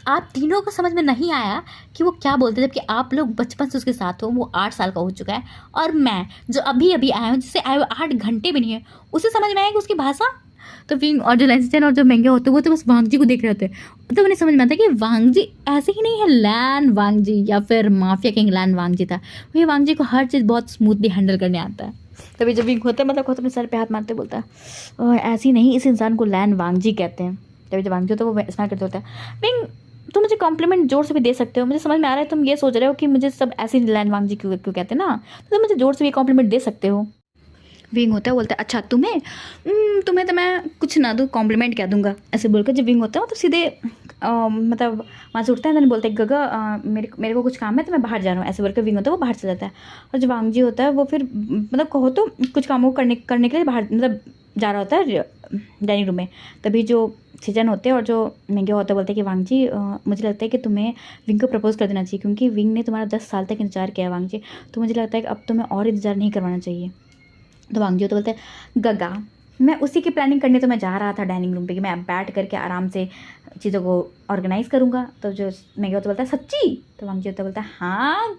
आप तीनों को समझ में नहीं आया कि वो क्या बोलते, जबकि आप लोग बचपन से उसके साथ हो, वो 8 साल का हो चुका है और मैं जो अभी अभी आया हूँ जिससे आए हुए 8 घंटे भी नहीं है उसे समझ में आया कि उसकी भाषा तो विंग और जो लेंसचैन और जो महंगे होते हैं वो तो बस वांगजी को देख रहे होते हैं। तो उन्हें समझ में आता है कि वांगजी ऐसे ही नहीं है लैन वांगजी या फिर माफिया किंग लैन वांगजी था, वही वांगजी को हर चीज़ बहुत स्मूथली हैंडल करने आता है। तभी जब विंग होता है मतलब खुद अपने सर पे हाथ मारते बोलता है ऐसे ही नहीं, इस इंसान को लैन वांगजी कहते हैं। तभी जब वांगजी होता है वो स्माइल करते होता है, विंग तुम मुझे कॉम्प्लीमेंट जोर से भी दे सकते हो, मुझे समझ में आ रहा है तुम ये सोच रहे हो कि मुझे सब ऐसे ही लैन वांगजी क्यों क्यों कहते हैं ना, तो तुम मुझे जोर से भी कॉम्प्लीमेंट दे सकते हो। विंग होता है बोलता है अच्छा तुम्हें तुम्हें तो मैं कुछ ना दूँ, कॉम्प्लीमेंट क्या दूंगा, ऐसे बोलकर जब विंग होता है तो सीधे मतलब वहाँ से उठता है, बोलता है गगा मेरे को कुछ काम है तो मैं बाहर जा रहा हूँ, ऐसे बोलकर विंग होता है वो बाहर चला जाता है। और जो वांगजी होता है वो फिर मतलब कहो तो कुछ कामों को करने के लिए बाहर मतलब जा रहा होता है डाइनिंग रूम में। तभी जो सीजन होते हैं और जो महंगे होते हैं बोलते हैं कि वांगजी मुझे लगता है कि तुम्हें विंग को प्रपोज कर देना चाहिए, क्योंकि विंग ने तुम्हारा 10 साल तक इंतजार किया है वांगजी, तो मुझे लगता है कि अब तुम्हें और इंतजार नहीं करवाना चाहिए। तो वांगजी तो बोलते हैं गगा मैं उसी की प्लानिंग करने तो मैं जा रहा था डाइनिंग रूम पे कि मैं बैठ करके आराम से चीज़ों को ऑर्गेनाइज करूँगा। तो जो महंगे होता बोलता है सच्ची, तो वांगजी होता बोलता है हाँ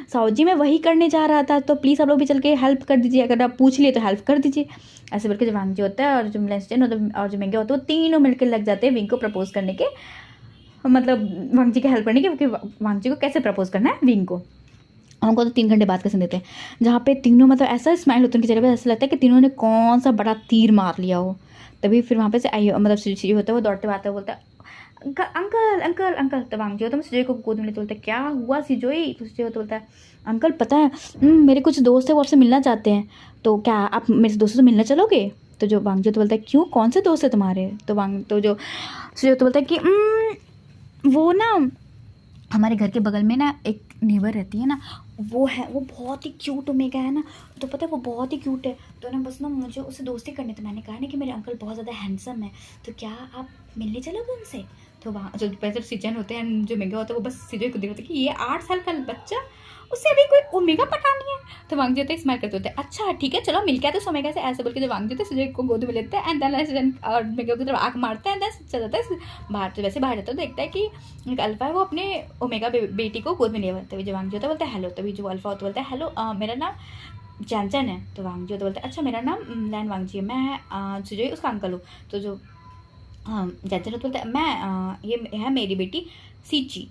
साहू मैं वही करने जा रहा था, तो प्लीज़ आप लोग भी चल के हेल्प कर दीजिए, अगर आप पूछ लिए तो हेल्प कर दीजिए। ऐसे बोल के जो वांगजी होता है और जो लेंसचैन और जो महंगे होते हैं वो तीनों मिलकर लग जाते हैं विंग को प्रपोज करने के, मतलब वांगजी की हेल्प करने के, क्योंकि वांगजी को कैसे प्रपोज करना है विंग को। हमको तो 3 घंटे बाद का सीन देते हैं जहाँ पे तीनों मतलब ऐसा स्माइल होता है उनकी चेहरे पे, ऐसा लगता है कि तीनों ने कौन सा बड़ा तीर मार लिया हो। तभी फिर वहाँ पे से आई मतलब सिजोई होता है वो दौड़ते आता है बोलता है अंकल अंकल अंकल। तो वांगजी होता है सिजोई को गोद में लेते बोलता है क्या हुआ सिजोई, तो सिजोई होता बोलता है अंकल पता है मेरे कुछ दोस्त है वो आपसे मिलना चाहते हैं, तो क्या आप मेरे दोस्तों से मिलने चलोगे। तो जो वांगजी होता बोलता है क्यों कौन से दोस्त है तुम्हारे। तो जो सिजोई होता बोलता है कि वो ना हमारे घर के बगल में ना एक नेबर रहती है ना, वो बहुत ही क्यूट ओमेगा है ना, तो पता है वो बहुत ही क्यूट है, तो ना बस ना मुझे उससे दोस्ती करनी, तो मैंने कहा ना कि मेरे अंकल बहुत ज़्यादा हैंडसम है, तो क्या आप मिलने चलोगे उनसे। तो वहाँ जो पैसे सीजन होते हैं जो महंगा होता है वो बस सीधे को देखते कि ये 8 साल का बच्चा उससे अभी कोई ओमेगा पटानी है। तो वांगजी होते स्माइल करते होते हैं अच्छा ठीक है चलो मिल के आते ओमेगा से, ऐसे बोल के जो वांगजी होते सीधे को गोद में लेते हैं एंड देन और महंगा की तरफ आँख मारता है एंड देन चल जाता है बाहर। तो वैसे बाहर जाता है तो देखता है कि एक अल्फा है वो अपने ओमेगा बेटी को गोद में लिया हुआ है। तभी जो वांगजी होता है बोलता है हेलो, तभी जो अल्फा होता बोलता है हेलो मेरा नाम चैनचैन है। तो वांगजी होता बोलता है अच्छा मेरा नाम लैन वांगजी है, मैं सुजोई उसका अंकल हूँ। तो जो चैनचैन होता बोलता है मैं ये है मेरी बेटी सीची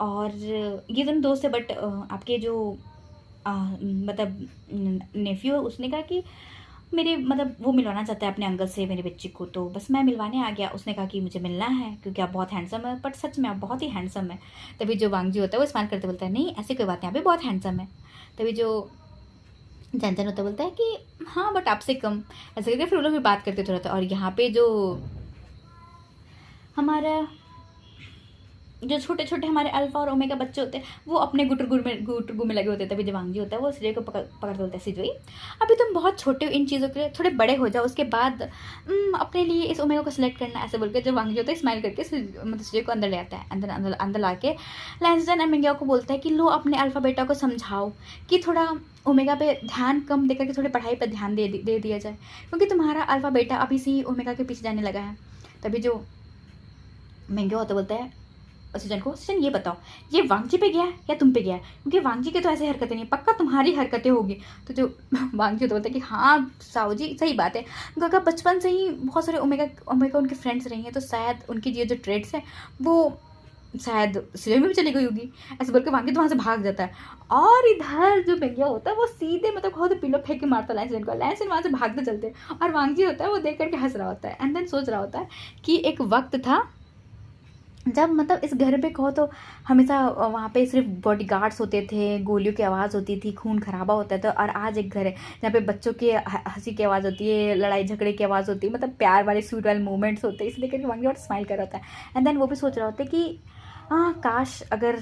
और ये दोनों दोस्त है, बट आपके जो मतलब नेफ्यू है उसने कहा कि मेरे मतलब वो मिलवाना चाहता है अपने अंकल से मेरे बच्चे को, तो बस मैं मिलवाने आ गया। उसने कहा कि मुझे मिलना है क्योंकि आप बहुत हैंडसम है, बट सच में आप बहुत ही हैंडसम है। तभी जो वांगजी होता है वो स्माइल करते बोलता है नहीं ऐसी कोई बात नहीं, आप भी बहुत हैंडसम है। तभी जो चैनचैन होता बोलता है कि हाँ बट आपसे कम, ऐसे करके फिर वो लोग भी बात करते थोड़ा था। और यहाँ पे जो हमारा जो छोटे छोटे हमारे अल्फा और ओमेगा बच्चे होते हैं वो अपने गुटरगु में लगे होते हैं। तभी जो वांगजी होता है वो सिजोई को पकड़ बोलता है सिजोई अभी तुम बहुत छोटे हो इन चीज़ों के लिए, थोड़े बड़े हो जाओ उसके बाद अपने लिए इस ओमेगा को सिलेक्ट करना, ऐसे बोल के जो वांगजी होता है स्माइल करके मतलब सिजोई को अंदर ले आता है। अंदर ला के लैंसचैन एंड महंगा को बोलता है कि लो अपने अल्फा बेटा को समझाओ कि थोड़ा ओमेगा पे ध्यान कम देकर के थोड़ी पढ़ाई पर ध्यान दे दिया जाए, क्योंकि तुम्हारा अल्फा बेटा अभी से ही ओमेगा के पीछे जाने लगा है। तभी जो महंगा होता बोलता है सीजन को सीजन ये बताओ ये वांगजी पे गया है या तुम पे गया है, क्योंकि वांगजी के तो ऐसे हरकतें नहीं, पक्का तुम्हारी हरकतें होगी। तो जो वांगजी तो बोलता है कि हाँ साहू जी सही बात है, गगा बचपन से ही बहुत सारे ओमेगा उनके फ्रेंड्स रही हैं, तो शायद उनकी ये जो ट्रेड्स हैं वो शायद सीजन में भी चली गई होगी। ऐसे बोल के वांगजी तो वहाँ से भाग जाता है और इधर जो महंगा होता है वो सीधे मतलब बहुत पिलो फेंक के मारता है लैंसन को, लैंसन वहाँ से भागते चलते और वांगजी होता है वो देख करके हंस रहा होता है एंड देन सोच रहा होता है कि एक वक्त था जब मतलब इस घर पे कहो तो हमेशा वहाँ पे सिर्फ बॉडीगार्ड्स होते थे, गोलियों की आवाज़ होती थी, खून खराबा होता था, और आज एक घर है जहाँ पे बच्चों की हंसी की आवाज़ होती है, लड़ाई झगड़े की आवाज़ होती है, मतलब प्यार वाले स्वीट वाले मोमेंट्स होते हैं। इसलिए करके वांगी और स्माइल कर रहा होता है एंड देन वो भी सोच रहा होता है कि हाँ काश अगर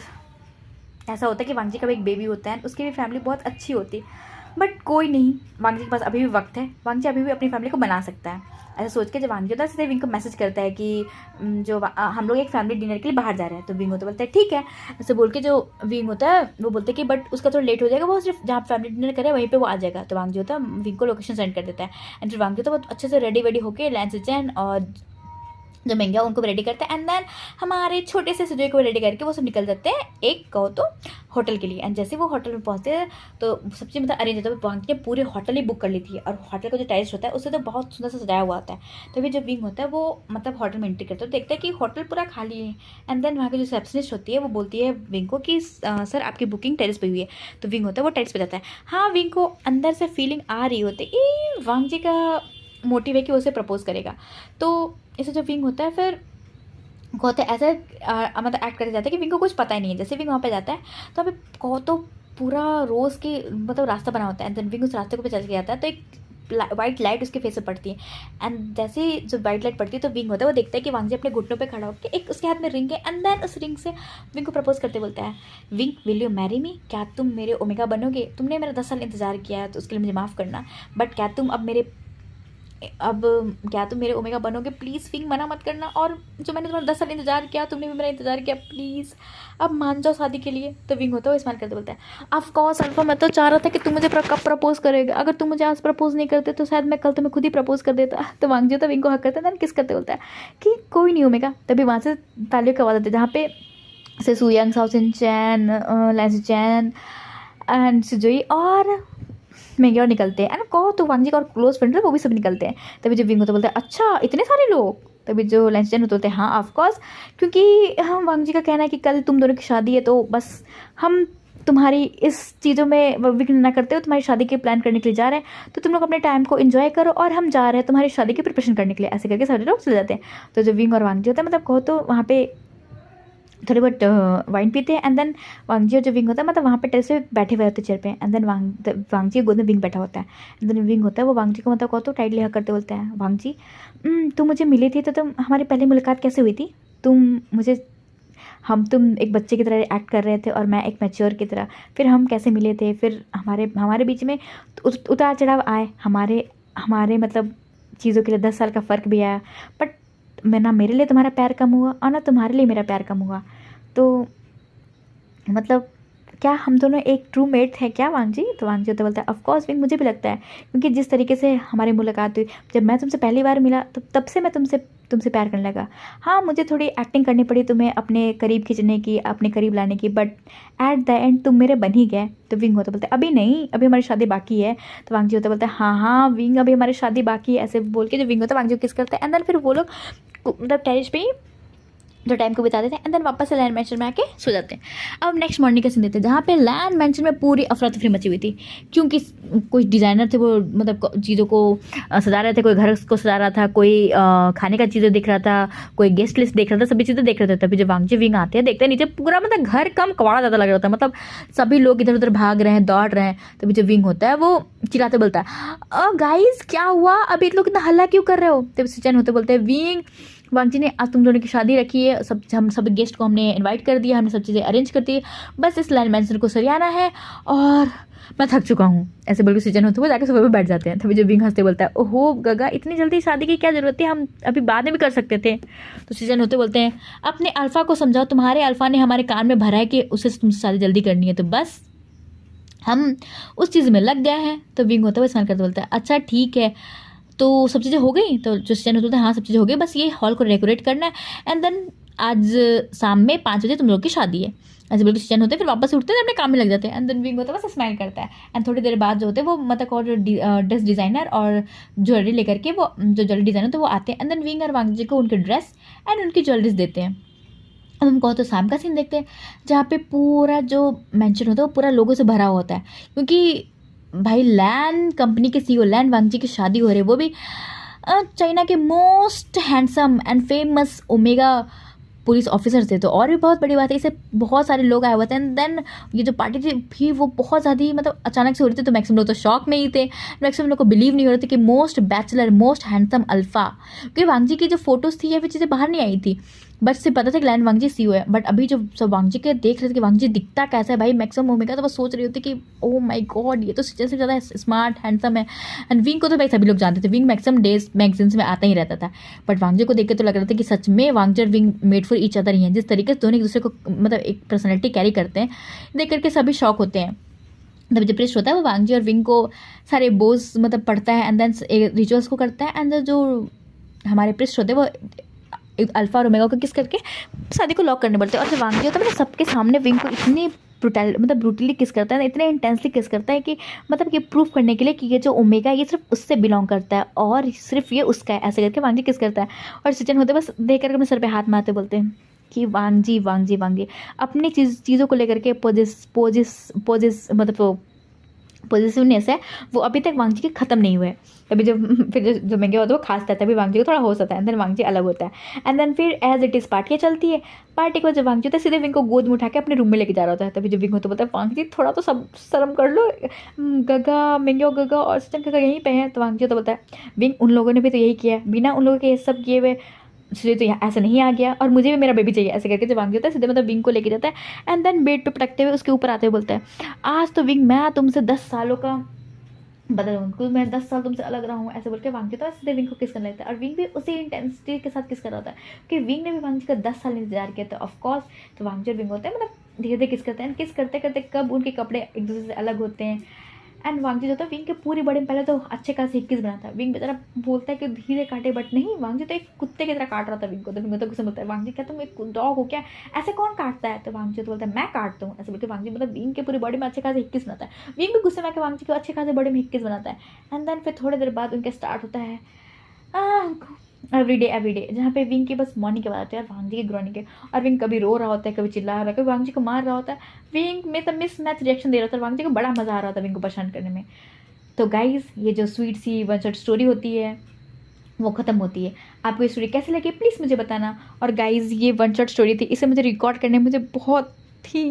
ऐसा होता है कि वांगजी का भी एक बेबी होता है, उसकी भी फैमिली बहुत अच्छी होती, बट कोई नहीं, वांगजी के पास अभी भी वक्त है, वांगजी अभी भी अपनी फैमिली को बना सकता है। ऐसा सोच के जब वांगजी होता है सीधे विंग को मैसेज करता है कि जो हम लोग एक फैमिली डिनर के लिए बाहर जा रहे हैं। तो विंग होता बोलता है ठीक है, ऐसे बोल के जो विंग होता है वो बोलते हैं कि बट उसका थोड़ा लेट हो जाएगा, वो सिर्फ जहाँ फैमिली डिनर करे वहीं पे वो आ जाएगा। तो वांगजी होता है विंग को लोकेशन सेंड कर देता है एंड फिर वांगजी होता है बहुत अच्छे से रेडी वेडी होकर लैंसचैन और जो महंगा उनको भी रेडी करते हैं, एंड देन हमारे छोटे से सुजोई को रेडी करके वो सब निकल जाते हैं एक कहो तो होटल के लिए। एंड जैसे वो होटल में पहुंचते हैं तो सब चीज़ मतलब अरेंज होता है, वहाँ ने पूरे होटल ही बुक कर ली थी, और होटल का जो टेरेस होता है उससे तो बहुत सुंदर सा सजाया हुआ होता है। तो अभी जो विंग होता है वो मतलब होटल में एंट्री करता है तो देखते हैं कि होटल पूरा खाली है। एंड देन वहाँ की जो रिसेप्शनिस्ट होती है वो बोलती है विंग को कि सर आपकी बुकिंग टेरेस पे हुई है। तो विंग होता है वो टेरेस पे जाता है। हाँ, विंग को अंदर से फीलिंग आ रही होती है वांग जी का मोटिव है कि वो उसे प्रपोज करेगा। तो इसे जो विंग होता है फिर होता है ऐसा मतलब एक्ट करते जाता है कि विंग को कुछ पता ही नहीं है। जैसे विंग वहाँ पे जाता है तो अभी कहो तो पूरा रोज़ की मतलब रास्ता बना होता है, एंड देन विंग उस रास्ते को पे चल के जाता है तो एक वाइट लाइट उसके फेस पे पड़ती है। एंड जैसे ही जो वाइट लाइट पड़ती है तो विंग होता है वो देखता है कि वांग जी अपने घुटनों पे खड़ा होकर एक उसके हाथ में रिंग है, एंड देन उस रिंग से विंग को प्रपोज करते बोलता है wing will you marry me, क्या तुम मेरे ओमेगा बनोगे? तुमने मेरा 10 साल इंतजार किया है तो उसके लिए मुझे माफ़ करना, बट क्या तुम क्या तुम मेरे ओमेगा बनोगे? प्लीज़ विंग मना मत करना, और जो मैंने तुम्हारा 10 साल इंतजार किया तुमने भी मेरा इंतजार किया, प्लीज़ अब मान जाओ शादी के लिए। तो विंग होता है वो स्माइल करते बोलता है ऑफ कोर्स अल्फा, मैं तो चाह रहा था कि तुम मुझे कब प्रपोज करेगा, अगर तुम मुझे आज प्रपोज नहीं करते तो शायद मैं कल तुम्हें खुद ही प्रपोज कर देता। तो वांग जी तो विंग को हक करता है, देन किस करते बोलता है कि कोई नहीं ओमेगा। तभी वहाँ से तालियों की आवाज़ आती है जहाँ पे से सुयंग, साउसिन चैन, लैंसी चैन एंड सुजोई और महंगे और निकलते हैं। एंड कहो तो वांग जी का और क्लोज फ्रेंड है वो भी सब निकलते हैं। तभी जब विंग होता बोलते हैं अच्छा इतने सारे लोग। तभी जो लंचन होते बोलते हैं हाँ ऑफकोर्स, क्योंकि हम वांग जी का कहना है कि कल तुम दोनों की शादी है तो बस हम तुम्हारी इस चीज़ों में विघ्न ना करते हो, तुम्हारी शादी के प्लान करने के लिए जा रहे हैं तो तुम लोग अपने टाइम को एंजॉय करो और हम जा रहे हैं तुम्हारी शादी की प्रिपरेशन करने के लिए। ऐसे करके सारे लोग चले जाते हैं। तो जो विंग और वांग जी होता है मतलब कहो तो वहाँ पे थोड़ी बहुत वाइन पीते हैं, एंड देन वांग जी और जो विंग होता है मतलब वहाँ पे टेरेस पे बैठे हुए होते हैं चेयर पे, एंड देन वांग जी गोद में विंग बैठा होता है। एंड देन विंग होता है वो वांग जी को मतलब कहो तो टाइटली हक करते बोलते हैं वांग जी तुम मुझे मिली थी तो तुम हमारी पहली मुलाकात कैसे हुई थी? तुम एक बच्चे की तरह एक्ट कर रहे थे और मैं एक मैच्योर की तरह, फिर हम कैसे मिले थे? फिर हमारे बीच में उतार चढ़ाव आए, हमारे मतलब चीज़ों के लिए 10 साल का फ़र्क भी आया, बट ना मेरे लिए तुम्हारा प्यार कम हुआ और ना तुम्हारे लिए मेरा प्यार कम हुआ। तो मतलब क्या हम दोनों एक ट्रू मेट हैं क्या वांग जी? तो वांग जी तो बोलता है ऑफकोर्स विंग, मुझे भी लगता है, क्योंकि जिस तरीके से हमारी मुलाकात हुई, जब मैं तुमसे पहली बार मिला तो तब से मैं तुमसे प्यार करने लगा। हाँ, मुझे थोड़ी एक्टिंग करनी पड़ी तुम्हें अपने करीब खींचने की, अपने करीब लाने की, बट एट द एंड तुम मेरे बन ही गए। तो विंग होता बोलता है अभी नहीं, अभी हमारी शादी बाकी है। तो वांग जी होता बोलता है हाँ विंग, अभी हमारी शादी बाकी है। ऐसे बोल के जो विंग होता है वांग जी को किस करता है, एंड देन फिर वो लोग मतलब टेरिस पे ही जो टाइम को बिता देते हैं, एंड देन वापस से लैंड मेंशन में आके सो जाते हैं। अब नेक्स्ट मॉर्निंग का सीन देते हैं जहाँ पे लैंड मेंशन में पूरी अफरा तफरी मची हुई थी, क्योंकि कुछ डिज़ाइनर थे वो मतलब चीज़ों को सजा रहे थे, कोई घर को सजा रहा था, कोई खाने का चीज़ें देख रहा था, कोई गेस्ट लिस्ट देख रहा था, सभी चीज़ें देख रहे थे। तभी जब वांग जी विंग आते हैं देखते हैं नीचे पूरा मतलब घर कम कबाड़ा ज़्यादा लग रहा था, मतलब सभी लोग इधर उधर भाग रहे हैं, दौड़ रहे हैं। तभी जब विंग होता है वो चिल्लाते बोलता है गाइस क्या हुआ, अभी लोग इतना हल्ला क्यों कर रहे हो? तभी सिचन होते बोलते हैं विंग, वांग जी ने आज तुम दोनों की शादी रखी है, हम सब गेस्ट को हमने इनवाइट कर दिया, हमने सब चीज़ें अरेंज कर दी, बस इस लैंड मेंशन को सरियाना है और मैं थक चुका हूँ। ऐसे बोल के सीजन होते हुए जाके सुबह पे बैठ जाते हैं। तभी जो विंग हंसते बोलता है ओहो गगा, इतनी जल्दी शादी की क्या ज़रूरत थी, हम अभी बाद में भी कर सकते थे। तो सीजन होते बोलते हैं अपने अल्फ़ा को समझाओ, तुम्हारे अल्फ़ा ने हमारे कान में भरा है कि उसे तुमसे शादी जल्दी करनी है, तो बस हम उस चीज़ में लग गए हैं। तो विंग होता है वो स्माइल करते बोलता है अच्छा ठीक है, तो सब चीज़ें हो गई? तो जो सीजन होता है हाँ सब चीज़ें हो गई, बस ये हॉल को डेकोरेट करना है, एंड देन आज शाम में 5 बजे तुम लोग की शादी है। ऐसे बोल के सीजन होते हैं, फिर वापस से उठते हैं अपने काम में लग जाते हैं, एंड देन विंग होता है बस स्माइल करता है। एंड थोड़ी देर बाद जो होते हैं वो मतलब और ड्रेस डिज़ाइनर और ज्वेलरी लेकर के वो जो ज्वेलरी डिज़ाइनर होते हैं वो आते हैं, एंड देन विंग और वांग जी को उनके ड्रेस एंड उनकी ज्वेलरीज देते हैं। अब हम कहो तो शाम का सीन देखते हैं जहाँ पे पूरा जो मेंशन होता है वो पूरा लोगों से भरा हुआ होता है, क्योंकि भाई लैंड कंपनी के सीईओ लैंड वांग जी की शादी हो रही है, वो भी चाइना के most handsome and famous omega police officer थे। तो और भी बहुत बड़ी बात है, इसे बहुत सारे लोग आए हुए थे, एंड देन ये जो पार्टी थी भी वो बहुत ज़्यादा मतलब अचानक से हो रही थी, तो मैक्सिमम लोग तो शॉक में ही थे, मैक्सिमम लोग को बिलीव नहीं हो रहे थे कि most bachelor most handsome alpha, क्योंकि वांग जी की जो फोटोज़ थी या फिर चीज़ें बाहर नहीं आई थी, बट से पता था कि लैंड वांग जी सीईओ है। बट अभी जो सब वांग जी के देख रहे थे कि वांग जी दिखता कैसा है भाई मैक्सिमम ओमेगा, तो वो सोच रही होती कि ओ माय गॉड ये तो सिचन से ज़्यादा स्मार्ट हैंडसम है। एंड विंग को तो भाई सभी लोग जानते थे, विंग मैक्सिमम डेज मैगजीन्स में आता ही रहता था, बट वांग जी को देख के तो लग रहा था कि सच में वांग जी और Wing made for each other ही हैं। जिस तरीके से दोनों एक दूसरे को मतलब एक पर्सनैलिटी कैरी करते हैं देख करके सभी शॉक होते हैं। तब जो प्रिस्ट होता है वो वांग जी और विंग को सारे बोझ मतलब पढ़ता है, एंड देन रिचुअल्स को करता है, एंड जो हमारे प्रिस्ट होते हैं वो अल्फा और ओमेगा को किस करके शादी को लॉक करने पड़ते हैं। और फिर वांग होता है मतलब सबके सामने विंग को इतनी ब्रूटली किस करता है, इतने इंटेंसली किस करता है कि मतलब ये प्रूफ करने के लिए कि ये जो ओमेगा है ये सिर्फ उससे बिलोंग करता है और सिर्फ ये उसका है, ऐसे करके वांग किस करता है। और सिचन होते बस देख करके अपने सर पे हाथ मारते बोलते हैं कि वांग जी अपनी चीज़ों को लेकर के पोजिस मतलब पॉजिटिवनेस है वो अभी तक वांग जी के ख़त्म नहीं हुए। अभी जब फिर जो महंगे होता है वो खास रहता है, तभी वांग जी को थोड़ा हो सकता है, एंड देन वांग जी अलग होता है। एंड देन फिर एज इट इज़ पार्टी चलती है। पार्टी के बाद जब वांग जी होता है सीधे विंग को गोद में उठा के अपने रूम में लेके जा रहा होता है। तभी जब विंग होता है बोलता है वांग जी थोड़ा तो सब शर्म कर लो, गगा मेंगे गगा और सचिन गगा यहीं पे हैं। तो वांग जी होता बोलता है विंग उन लोगों ने भी तो यही किया है, बिना उन लोगों के ये सब किए हुए इसलिए तो यहाँ ऐसा नहीं आ गया और मुझे भी मेरा बेबी चाहिए, ऐसे करके जब वांग होता है सीधे मतलब विंग को लेके जाता है। एंड देन बेड पे पटकते हुए उसके ऊपर आते हुए बोलता है आज तो विंग मैं तुमसे 10 सालों का बदल उनको मैं 10 साल तुमसे अलग रहा हूँ, ऐसे बोल के वांग जी तो सीधे विंग को किस करने लगता है। और विंग भी उसी इंटेंसिटी के साथ किस कर रहा होता है कि विंग ने भी वांग जी का 10 साल इंतजार किया था ऑफकोर्स। तो वांग जी और विंग होते हैं मतलब धीरे धीरे किस करते हैं, किस करते करते कब उनके कपड़े एक दूसरे से अलग होते हैं। एंड वांग जी जो होता है विंग के पूरी बॉडी में पहले तो अच्छे खासे 21 बनाता है। विंग बेचारा बोलता है कि धीरे काटे, बट नहीं वांग जी तो एक कुत्ते की तरह काट रहा था विंग को। तो विंग तो गुस्से में बोलता है वांग जी क्या तुम एक डॉग हो क्या, ऐसे कौन काटता है। तो वांग जी तो बोलता है मैं काटता हूँ, ऐसे बोलकर वांग जी मतलब विंग के पूरी बॉडी में अच्छे खासे 21 बनाता है। विंग भी गुस्से में आकर वांग जी को अच्छे खासे बॉडी में 21 बनाता है। एंड देन फिर थोड़ी देर बाद उनके स्टार्ट होता है एवरी डे जहाँ पे विंग की बस मॉर्निंग के बाद आते हैं वांग जी के ग्रॉनी के। और विंग कभी रो रहा होता है, कभी चिल्ला रहा है, कभी वांग जी को मार रहा होता है। विंग में तब मिस मैच रिएक्शन दे रहा होता है। वांग जी को बड़ा मजा आ रहा होता है विंग को परेशान करने में। तो गाइज़ ये जो स्वीट सी वन शॉट स्टोरी होती है वो ख़त्म होती है। आपको ये स्टोरी कैसे लगी प्लीज़ मुझे बताना। और गाइज़ ये वन शॉट स्टोरी थी, इसे मुझे रिकॉर्ड करने में मुझे बहुत ही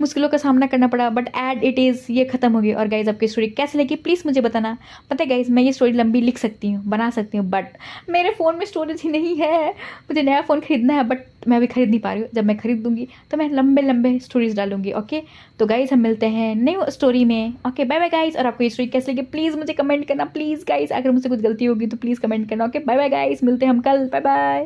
मुश्किलों का सामना करना पड़ा, बट एड इट इज़ ये ख़त्म हो गई। और गाइज़ आपकी स्टोरी कैसे लगी प्लीज़ मुझे बताना। पता है गाइज़ मैं ये स्टोरी लंबी लिख सकती हूँ, बना सकती हूँ, बट मेरे फ़ोन में स्टोरेज ही नहीं है। मुझे नया फ़ोन खरीदना है बट मैं अभी खरीद नहीं पा रही हूँ। जब मैं खरीदूँगी तो मैं लंबे लंबे स्टोरीज डालूंगी। ओके तो गाइज़ हम मिलते हैं न्यू स्टोरी में। Okay bye bye guys. और आपको ये स्टोरी कैसे लगी प्लीज़ मुझे कमेंट करना प्लीज़ गाइज़। अगर मुझसे कुछ गलती होगी तो प्लीज़ कमेंट करना। ओके बाय बाय गाइज़, मिलते हैं हम कल, बाय बाय।